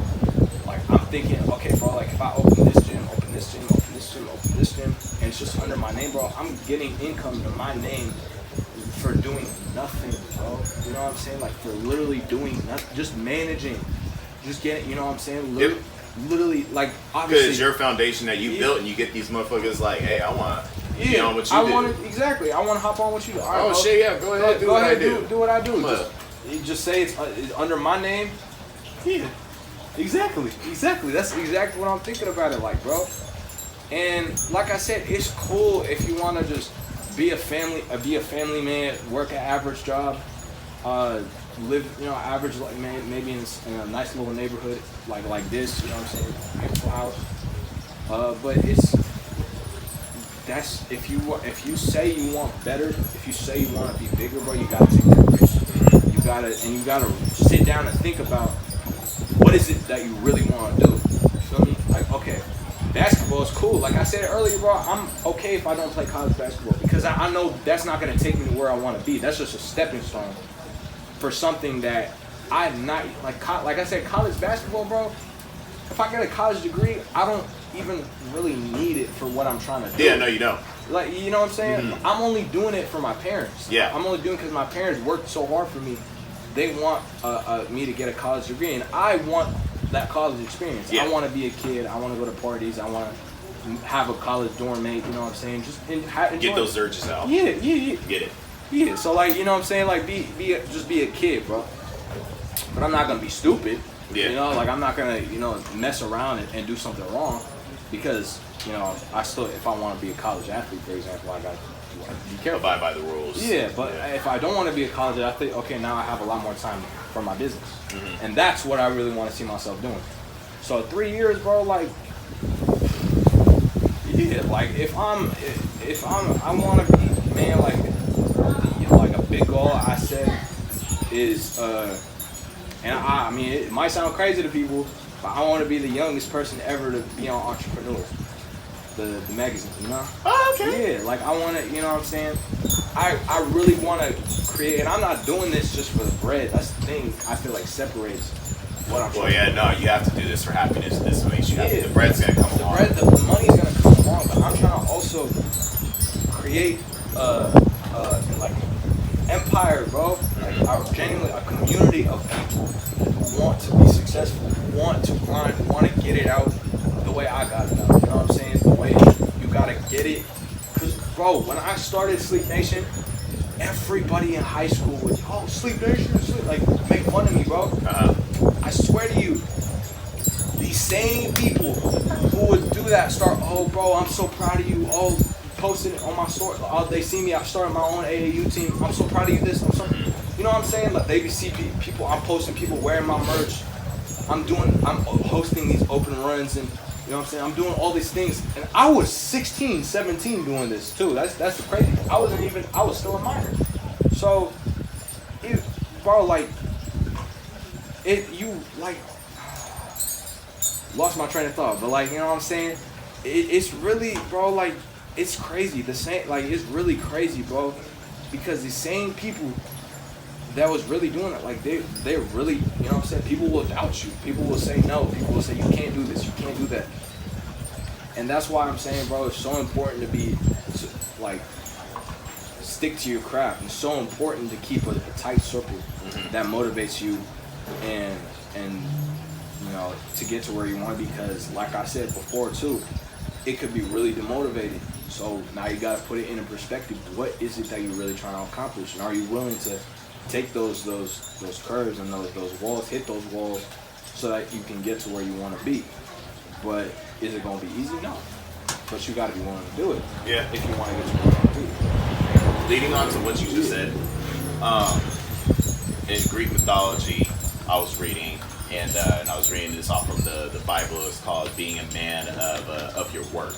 like, I'm thinking, okay, bro, like, if I open this gym, and it's just under my name, bro, I'm getting income to my name for doing nothing, bro. You know what I'm saying? Like, for literally doing nothing, just managing, just getting, you know what I'm saying? Literally, like, obviously. Because your foundation that you built, and you get these motherfuckers like, hey, I want to be on what you do. Exactly. I want to hop on what you do. All right, shit, yeah, go ahead, do what I do. Do what I do. Just say it's under my name. Yeah. Exactly. That's exactly what I'm thinking about it like, bro. And like I said, it's cool if you want to just be a family man, work an average job, live, average, like, maybe in a nice little neighborhood like this, you know what I'm saying, beautiful house. But if you say you want better, if you say you want to be bigger, bro, you gotta take that risk. You gotta sit down and think about what is it that you really want to do. You feel me? Like, okay, basketball is cool. Like I said earlier, bro, I'm okay if I don't play college basketball because I know that's not gonna take me to where I want to be. That's just a stepping stone for something that I'm not like. Like I said, college basketball, bro. If I get a college degree, I don't even really need it for what I'm trying to do. Yeah, no, you don't. Like, you know what I'm saying? Mm-hmm. I'm only doing it for my parents. Yeah. I'm only doing it because my parents worked so hard for me. They want me to get a college degree, and I want that college experience. Yeah. I want to be a kid. I want to go to parties. I want to have a college dorm mate. You know what I'm saying? Just enjoy Get those urges out. Yeah. Get it. Yeah. So, like, you know what I'm saying? Like, just be a kid, bro. But I'm not gonna be stupid. Yeah. You know, like, I'm not gonna, mess around and do something wrong because, I still, if I want to be a college athlete, for example, I got to be careful. Abide by the rules. Yeah, but if I don't want to be a college athlete, okay, now I have a lot more time for my business. Mm-hmm. And that's what I really want to see myself doing. So 3 years, bro, like, yeah, like, I want to be, man, like a big goal I said is, and I mean, it might sound crazy to people, but I want to be the youngest person ever to be on Entrepreneur, the magazine, you know? Oh, okay. Yeah, like, I want to, you know what I'm saying? I really want to create, and I'm not doing this just for the bread. That's the thing I feel like separates what I'm trying Well, yeah, no, you have to do this for happiness. This makes you happy. Yeah. The bread's going to come along. The money's going to come along, but I'm trying to also create, like, empire, bro. Like, genuinely a community of people who want to be successful, who want to grind, who want to get it out the way I got it out. You know what I'm saying? The way you gotta get it. Cause, bro, when I started Sleep Nation, everybody in high school would, Sleep Nation, like, make fun of me, bro. I swear to you, these same people who would do that start, bro, I'm so proud of you. Posting it on my story. They see me. I started my own AAU team. I'm so proud of you. This. You know what I'm saying? Like, they see people. I'm posting people wearing my merch. I'm hosting these open runs, and you know what I'm saying. I'm doing all these things, and I was 16, 17 doing this too. That's the crazy thing. I was still a minor. So, bro, like, lost my train of thought, but, like, you know what I'm saying? It's really, bro, like. It's crazy. It's really crazy, bro. Because the same people that was really doing it, like, they're really, you know what I'm saying? People will doubt you. People will say no. People will say you can't do this. You can't do that. And that's why I'm saying, bro, it's so important to like, stick to your craft. It's so important to keep a tight circle that motivates you and to get to where you want to be. Because, like I said before, too, it could be really demotivating. So now you got to put it in a perspective. What is it that you're really trying to accomplish? And are you willing to take those curves and those walls, hit those walls, so that you can get to where you want to be? But is it going to be easy? No. But you got to be willing to do it. Yeah. If you want to get to where you want to be. Leading on to what you just said, in Greek mythology, I was reading, and I was reading this off from the Bible. It's called "Being a Man of Your Work."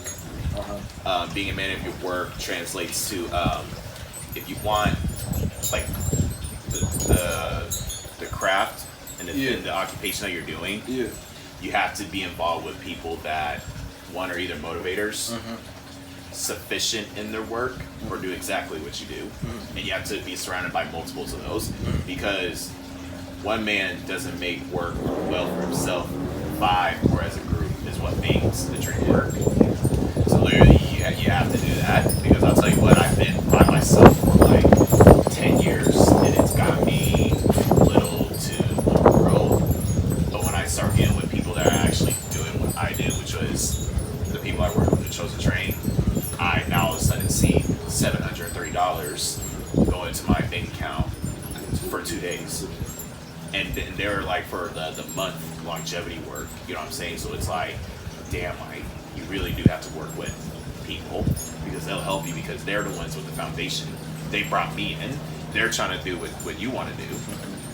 Being a man of your work translates to if you want, like, the craft and the occupation that you're doing, you have to be involved with people that, one, are either motivators, sufficient in their work, or do exactly what you do. And you have to be surrounded by multiples of those, because one man doesn't make work well for himself. 5 or as a group is what makes the dream work. So literally, you have to do that, because I'll tell you what, I've been by myself for like 10 years, and it's got me little to no growth. But when I start dealing with people that are actually doing what I do, which was the people I work with that chose to train, I now all of a sudden see $730 go into my bank account for 2 days. And they're like for the month longevity work, you know what I'm saying? So it's like, damn, like, you really do have to work with people, because because they'll help you because they're the ones with the foundation. They brought me in. They're trying to do what you want to do.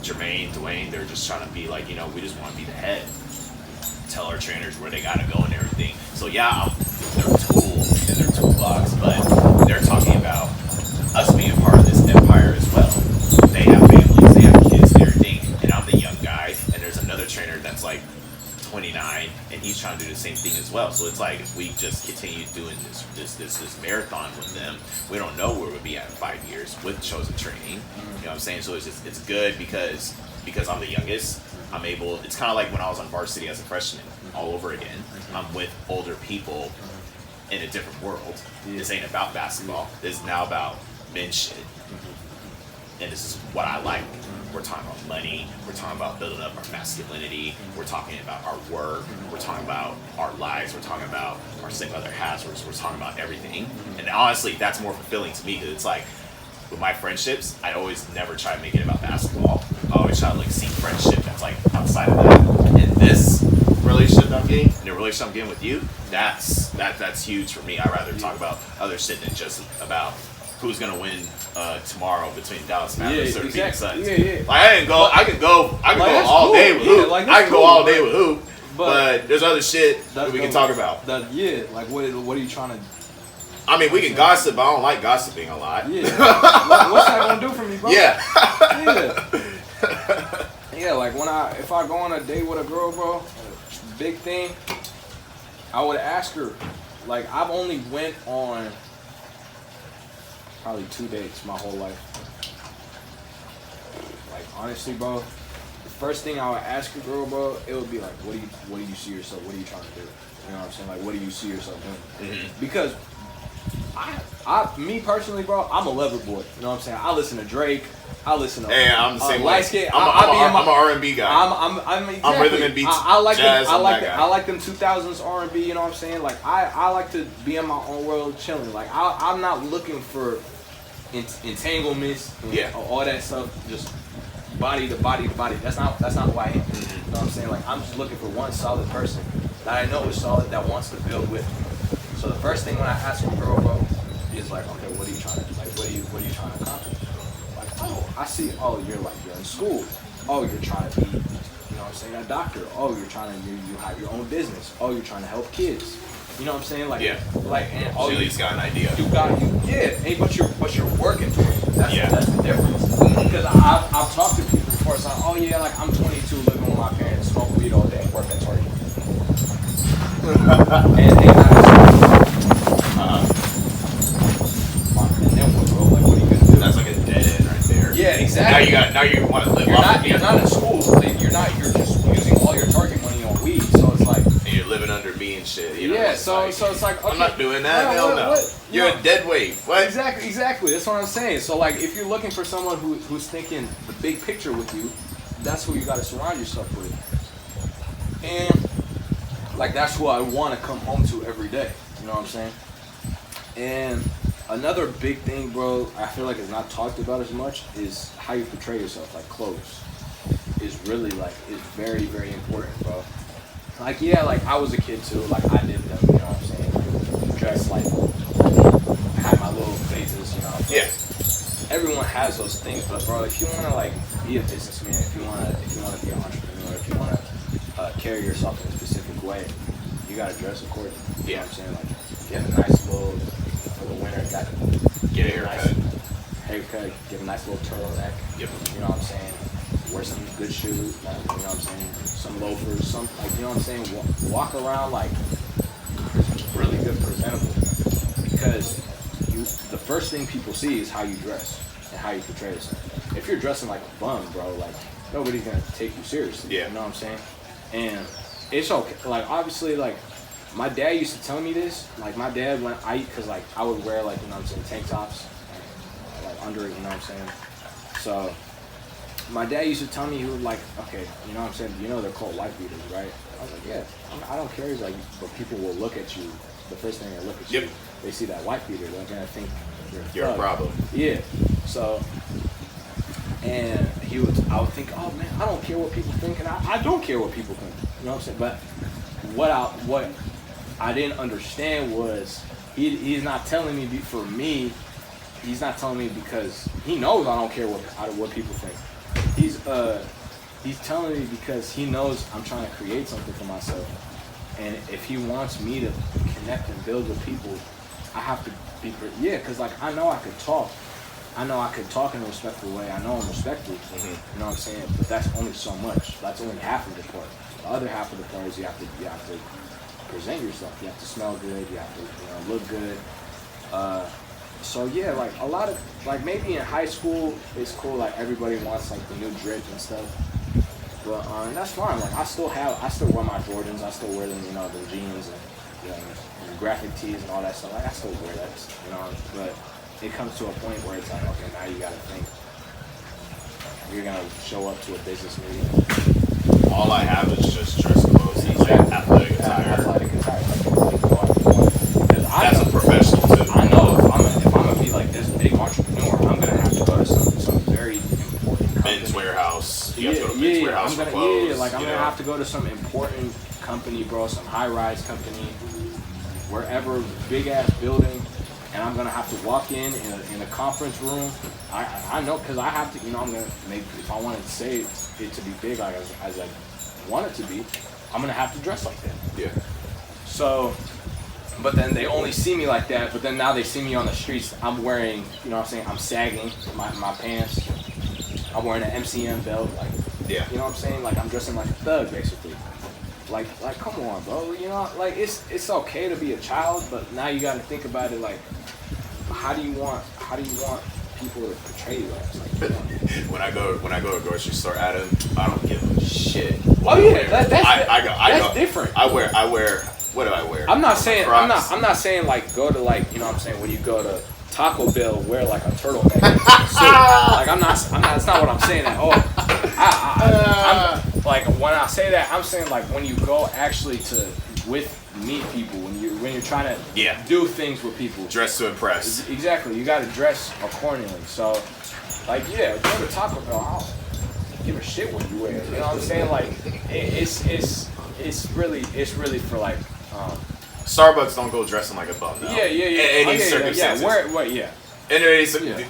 Jermaine, Dwayne, they're just trying to be like, we just want to be the head. Tell our trainers where they got to go and everything. So yeah, they're tools in their toolbox, but they're talking about us being part of this empire as well. They have families, they have kids, and everything, and I'm the young guy, and there's another trainer that's like 29, and he's trying to do the same thing as well. So it's like if we just continue doing this marathon with them, we don't know where we'll be at in 5 years with chosen training. You know what I'm saying? So it's good because I'm the youngest. I'm able. It's kind of like when I was on varsity as a freshman, all over again. I'm with older people in a different world. This ain't about basketball. This is now about men shit, and this is what I like. We're talking about money. We're talking about building up our masculinity. We're talking about our work. We're talking about our lives. We're talking about our significant other hazards. We're talking about everything. And honestly, that's more fulfilling to me because it's like with my friendships, I always never try to make it about basketball. I always try to like see friendship that's like outside of that. And this relationship I'm getting, and the relationship I'm getting with you, that's huge for me. I'd rather talk about other shit than just about who's gonna win tomorrow between Dallas Mavericks or Phoenix Suns. Yeah. Like I can go all day with hoop. I can go all day with hoop. But there's other shit that we can talk about. Like what are you trying to? I mean, we can gossip, but I don't like gossiping a lot. Yeah. What's that gonna do for me, bro? Yeah. Yeah, like if I go on a date with a girl, bro, big thing, I would ask her. Like I've only went on probably 2 dates my whole life. Like honestly, bro, the first thing I would ask a girl, bro, it would be like, what do you see yourself? What are you trying to do? You know what I'm saying? Like, what do you see yourself doing? Mm-hmm. Because me personally, bro, I'm a lover boy. You know what I'm saying? I listen to Drake. I listen to. Hey, I'm the same way. I'm an R&B guy. Exactly. I'm rhythm and beats. I like jazz. I like them 2000s R&B. You know what I'm saying? Like I like to be in my own world, chilling. Like I'm not looking for entanglements. Yeah. All that stuff. Just body to body to body. That's not who I am. Mm-hmm. You know what I'm saying? Like I'm just looking for one solid person that I know is solid that wants to build with me. So the first thing when I ask a girl, bro, is like, okay, what are you trying to like? What are you trying to accomplish? Like, oh, I see. Oh, you're in school. Oh, you're trying to be, you know what I'm saying, a doctor. Oh, you're trying to you have your own business. Oh, you're trying to help kids. You know what I'm saying? Like, yeah. Like, and oh, you got an idea. Hey, but you're working towards it. That's the difference. Because I've talked to people before. It's like, oh yeah, like I'm 22, living with my parents, smoke weed all day, work at Target. And they that's like a dead end right there. Yeah, exactly. Now you want to live You're not in school. You're just using all your Target money on weed. So it's like and you're living under me and shit. You know? Yeah. So it's like okay, I'm not doing that. Hell no. You're a dead weight. What? Exactly. That's what I'm saying. So like, if you're looking for someone who's thinking the big picture with you, that's who you got to surround yourself with. And like that's who I want to come home to every day. You know what I'm saying? And another big thing, bro, I feel like it's not talked about as much is how you portray yourself. Like clothes is really is very, very important, bro. Like yeah, like I was a kid too. Like I did them, you know what I'm saying? Dress like had my little phases, you know. Yeah. Everyone has those things, but bro, if you wanna like be a businessman, if you wanna be an entrepreneur, if you wanna carry yourself in a specific way, you gotta dress accordingly. You know what I'm saying? Like get a nice little for the winter, get a haircut, get a nice little turtleneck. Yep. You know what I'm saying? Wear some good shoes, you know what I'm saying? Some loafers, some like you know what I'm saying? Walk around like really good, presentable. Because the first thing people see is how you dress and how you portray yourself. If you're dressing like a bum, bro, like nobody's gonna take you seriously. Yeah. You know what I'm saying? And it's okay. Like obviously, like my dad used to tell me this. Like my dad because like I would wear like you know what I'm saying tank tops, like under it. You know what I'm saying? So my dad used to tell me he would like okay, you know what I'm saying? You know they're called wife beaters, right? I was like yeah, I don't care. He's like, but people will look at you. The first thing they look at you, they see that wife beater. They're gonna think you're a problem. Yeah. So. And I would think, oh man, I don't care what people think, and I don't care what people think. You know what I'm saying? But what I didn't understand was he's not telling me for me. He's not telling me because he knows I don't care what people think. He's telling me because he knows I'm trying to create something for myself. And if he wants me to connect and build with people, I have to be, because like I know I could talk. I know I could talk in a respectful way. I know I'm respected. Mm-hmm. You know what I'm saying? But that's only so much. That's only half of the part. The other half of the part is you have to present yourself. You have to smell good. You have to look good. So yeah, like a lot of like maybe in high school it's cool. Like everybody wants like the new drip and stuff. But and that's fine. Like I still wear my Jordans. I still wear them, the jeans and graphic tees and all that stuff. Like I still wear that, But it comes to a point where it's like, okay, now you gotta think. You're gonna show up to a business meeting. All I have is just dress clothes and like athletic attire. That's a professional too. I know if I'm gonna be like this big entrepreneur, I'm gonna have to go to some very important company. Men's Warehouse. You have to go to Men's Warehouse for clothes. I'm gonna have to go to some important company, bro, some high-rise company, wherever, big-ass building, and I'm gonna have to walk in a conference room. I know, because I have to, I'm gonna make, if I wanted to say it to be big, like as I want it to be, I'm gonna have to dress like that. Yeah. So, but then they only see me like that, but then now they see me on the streets, I'm wearing, I'm sagging my pants, I'm wearing an MCM belt, like, yeah. You know what I'm saying? Like, I'm dressing like a thug, basically. Like, come on, bro. Like, it's okay to be a child, but now you gotta think about it, like, how do you want people to portray you as? Like, when I go to a grocery store, Adam, I don't give a shit. That's different. I wear. What do I wear? I'm not saying like go to like when you go to Taco Bell wear like a turtleneck. Like I'm not. That's not what I'm saying at all. I'm like when I say that, I'm saying like when you go actually meet people, when you're trying to do things with people. Dress to impress. Exactly. You got to dress accordingly. So, like, go to Taco Bell. I don't give a shit what you wear. You know what I'm saying? Like, it's really for like. Starbucks don't go dressing like a bum. No. Yeah. In any circumstances.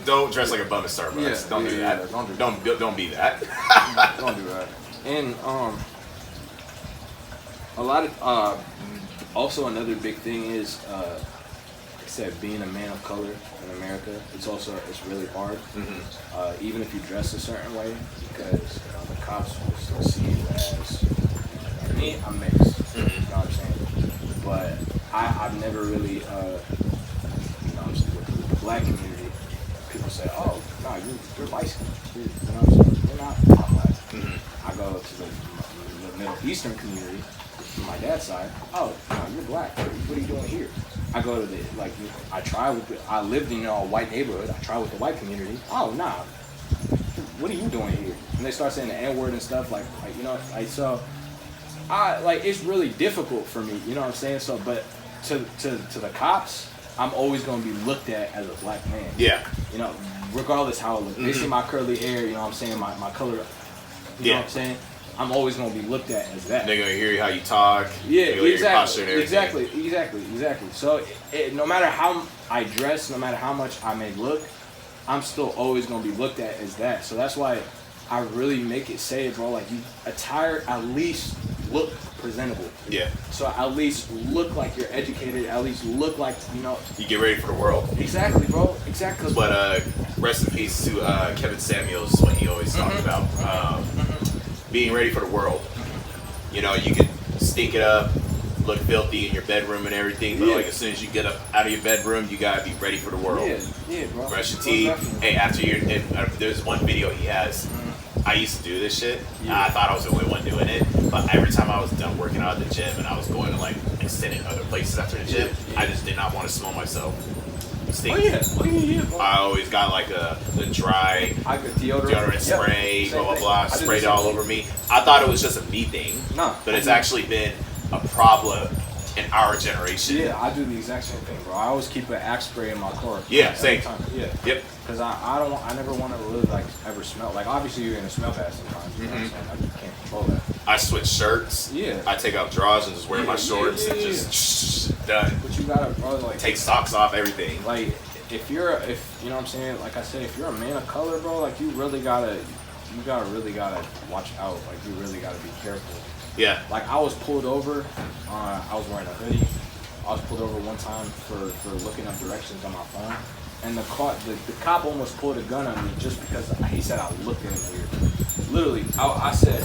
Don't dress like a bum at Starbucks. Yeah, don't do that. Don't be that. Don't do that. And a lot of also another big thing is like I said, being a man of color in America. It's really hard. Mm-hmm. Even if you dress a certain way, because the cops will still see you as me. I'm mixed. Mm-hmm. You know what I'm saying? But I've never really with the black community, people say, oh no, you're light skinned. You know what I'm saying? You're not black. Mm-hmm. I go to the Middle Eastern community. On my dad's side, oh, no, you're black. What are you doing here? I go to I lived in a white neighborhood. I try with the white community. Oh, nah. What are you doing here? And they start saying the N-word and stuff so it's really difficult for me, you know what I'm saying? So, but to the cops, I'm always going to be looked at as a black man. Yeah. Regardless how I look. Mm-hmm. They see my curly hair, you know what I'm saying? My color, you know what I'm saying? I'm always going to be looked at as that. They're going to hear how you talk. Yeah, exactly. So no matter how I dress, no matter how much I may look, I'm still always going to be looked at as that. So that's why I really make it say, bro, like you attire at least look presentable. Yeah. So at least look like you're educated. At least look like, You get ready for the world. Exactly, bro. Exactly. But rest in peace to Kevin Samuels when he always talked about being ready for the world. You can stink it up, look filthy in your bedroom and everything, but like as soon as you get up out of your bedroom, you gotta be ready for the world. Yeah, bro. Brush your teeth. Hey, there's one video he has. I used to do this shit. I thought I was the only one doing it, but every time I was done working out at the gym and I was going to like extended other places after the gym, I just did not want to smell myself. Stinky. I always got like the dry deodorant spray, blah blah blah, sprayed it all over me. I thought it was just a me thing, but it's actually been a problem in our generation. Yeah, I do the exact same thing, bro. I always keep an axe spray in my car. Yeah, same. Yeah. Yep. Because I never want to really like ever smell. Like obviously you're gonna smell bad sometimes. You know what I'm saying? I just can't control that. I switch shirts. Yeah. I take out drawers and just wear my shorts and just. done. But you gotta, bro, like Take socks off, everything. Like if you know what I'm saying, like I said, if you're a man of color, bro, like you really gotta watch out. Like you really gotta be careful. Yeah. Like I was pulled over. I was wearing a hoodie. I was pulled over one time for looking up directions on my phone, and the cop almost pulled a gun on me just because he said I looked at him weird. Literally, I said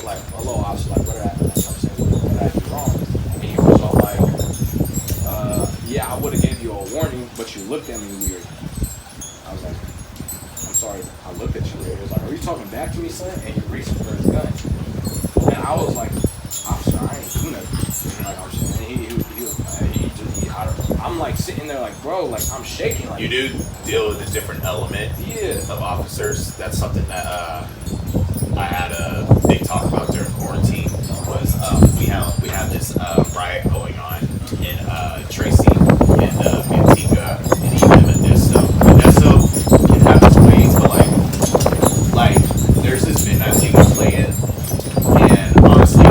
like, hello officer, like what did I do? Like, I'm saying, what did I do wrong? And he was all like, yeah, I would have gave you a warning, but you looked at me weird. I was like, I'm sorry, I looked at you weird. He was like, are you talking back to me, son? And he reached for his gun. And I was like, officer, I ain't do nothing. Like I'm saying, I'm like sitting there like, bro, like I'm shaking. Like You do deal with a different element of officers. That's something that I had a big talk about during quarantine. Was we had this riot going on in Tracy and Antigua and even Modesto. Modesto can have its ways, but like there's this midnight league I play in, and honestly, I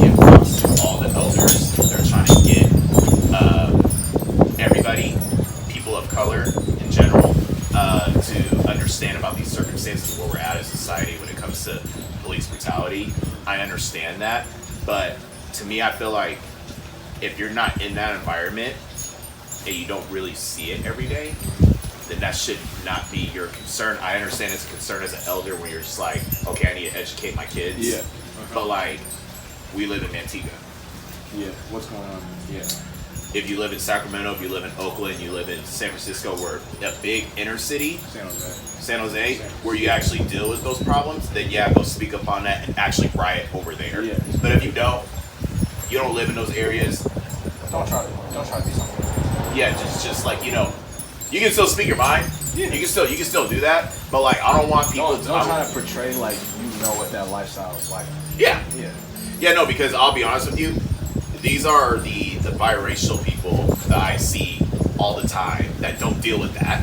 give props to all the elders. They're trying to get everybody, people of color in general, to understand about these circumstances where we're at as a society when it comes to police brutality. I understand that, but to me, I feel like if you're not in that environment and you don't really see it every day, then that should not be your concern. I understand it's a concern as an elder when you're just like, okay, I need to educate my kids. Yeah. But like, we live in Antigua. Yeah. What's going on? Yeah. If you live in Sacramento, if you live in Oakland, you live in San Francisco, we're a big inner city, San Jose, where you actually deal with those problems, then yeah, go speak up on that and actually riot over there. Yeah. But if you don't live in those areas, Don't try to be something. yeah, just like, you know, you can still speak your mind. Yeah. You can still do that. But like, I don't want people Don't try to portray like you know what that lifestyle is like. Yeah. Yeah. Yeah, no, because I'll be honest with you, these are the biracial people that I see all the time that don't deal with that.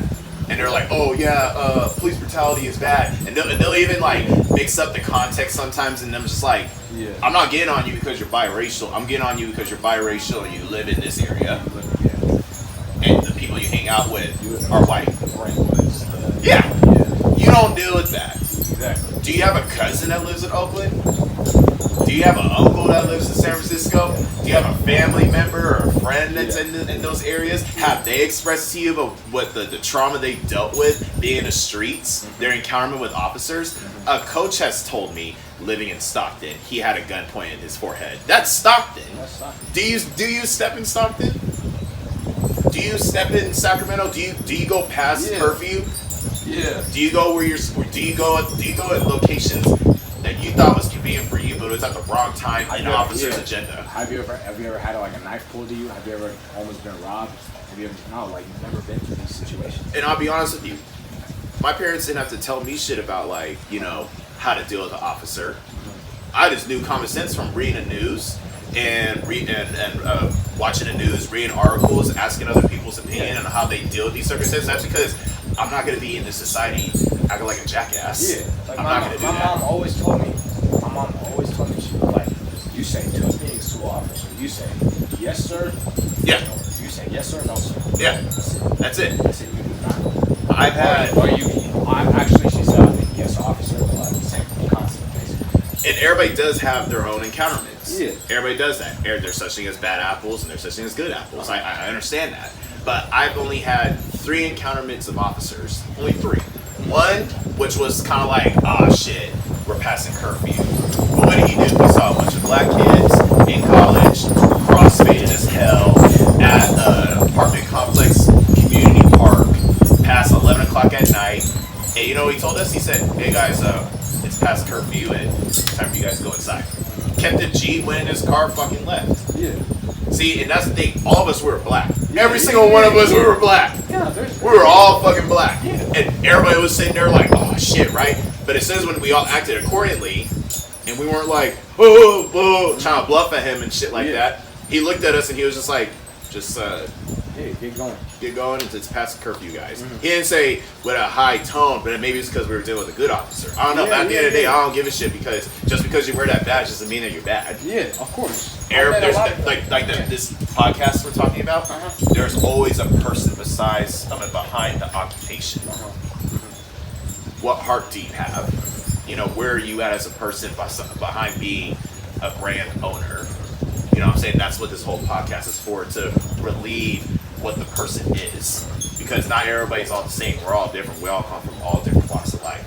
And they're like, oh yeah, police brutality is bad. And they'll even like mix up the context sometimes, and I'm just like, Yeah. I'm not getting on you because you're biracial. I'm getting on you because you're biracial and you live in this area. And the people you hang out with are white. Yeah. You don't deal with that. Exactly. Do you have a cousin that lives in Oakland? Do you have an uncle that lives in San Francisco? Do you have a family member or a friend that's in those areas? Have they expressed to you about what the trauma they dealt with being in the streets, their encounter with officers? A coach has told me, living in Stockton, he had a gun pointed in his forehead. That's Stockton. Do you step in Stockton? Do you step in Sacramento? Do you go past curfew? Yeah. Do you go do you go at locations that you thought was convenient for you, but it was at the wrong time in the officer's agenda? Have you ever had like a knife pulled to you? Have you ever almost been robbed? Have you ever you've never been through these situations? And I'll be honest with you, my parents didn't have to tell me shit about like, you know, how to deal with an officer. I just knew common sense from reading the news and watching the news, reading articles, asking other people's opinion on how they deal with these circumstances. That's because I'm not going to be in this society acting like a jackass. Yeah. Like I'm not going to do that. My mom always told me, she was like, you say two things to an officer. You say, yes, sir. Yeah. No. You say, yes, sir, no, sir. Yeah. That's it. That's it. You do not. I've had... Actually, she said, I think, yes, officer, but like, same concept, basically. And everybody does have their own encounterments. Yeah. Everybody does that. There's such thing as bad apples and there's such thing as good apples. I understand that. But I've only had 3 encounterments of officers. Only 3. One, which was kind of like, oh shit, we're passing curfew. But what did he do? We saw a bunch of black kids in college, crossfaded as hell, at an apartment complex, community park, past 11 o'clock at night. And you know what he told us? He said, hey guys, it's past curfew and it's time for you guys to go inside. Kept the G, went in his car, fucking left. Yeah. See, and that's the thing. All of us were black. Every single one of us, we were black. Yeah, we were all fucking black. Yeah. And everybody was sitting there like, oh shit, right? But it says when we all acted accordingly, and we weren't like, trying to bluff at him and shit like that. He looked at us and he was just like, hey, get going. Get going, it's past the curfew, guys. He didn't say with a high tone, but maybe it's because we were dealing with a good officer. I don't know. At the end of the day, I don't give a shit because just because you wear that badge doesn't mean that you're bad. Yeah, of course. This podcast we're talking about, there's always a person behind the occupation. What heart do you have? You know, where are you at as a person behind being a brand owner? You know what I'm saying? That's what this whole podcast is for, to relieve what the person is. Because not everybody's all the same. We're all different. We all come from all different walks of life.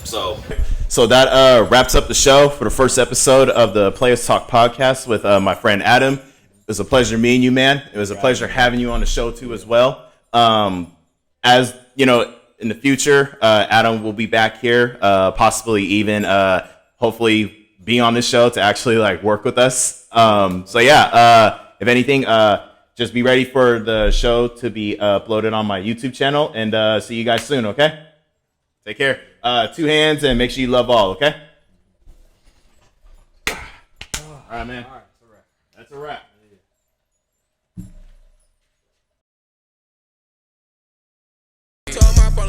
So that wraps up the show for the first episode of the Playas Talk podcast with my friend Adam. It was a pleasure meeting you, man. It was a pleasure having you on the show too as well. As you know, in the future, Adam will be back here, possibly even hopefully be on this show to actually like work with us. If anything, just be ready for the show to be uploaded on my YouTube channel, and see you guys soon. Okay, take care. 2 hands and make sure you love all. Okay. All right, man. All right, that's a wrap.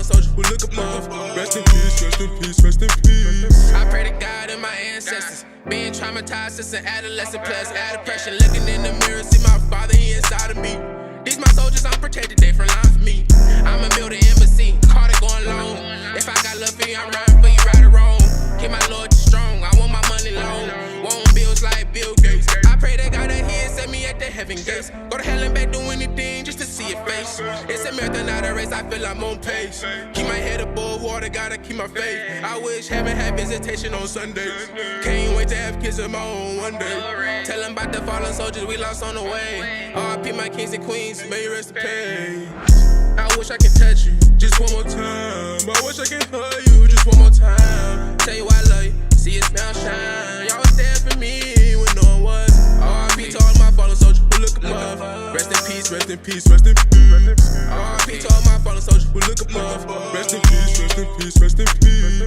Soldier who look above. Rest in peace, rest in peace, rest in peace. I pray to God and my ancestors. Being traumatized since an adolescent plus add depression. Looking in the mirror, see my father, he inside of me. These my soldiers, I'm protected, they front line for me. I'ma build an embassy, Carter going long. If I got love for you, I'm riding for you, right or wrong. Keep my loyalty strong, I want my money long. Want bills like Bill Gates. I pray to God that he set me at the heaven gates. Go to hell and back, do anything just to see your face. It's a marathon, not a race, I feel I'm on pace. Keep my head above water, gotta keep my faith. I wish heaven had visitation on Sundays. Can't wait to have kids of my own one day. Tell them about the fallen soldiers we lost on the way. R.I.P. my kings and queens, may you rest in peace. I wish I could touch you just one more time. I wish I could hug you just one more time. Tell you I love you, see your smile shine. Y'all was there for me when no one was. R.I.P. to all my fallen soldiers who look above. Rest in peace, rest in peace, rest in peace. R.I.P. to all my fallen soldiers who look above. Rest in peace, rest in peace, rest in peace.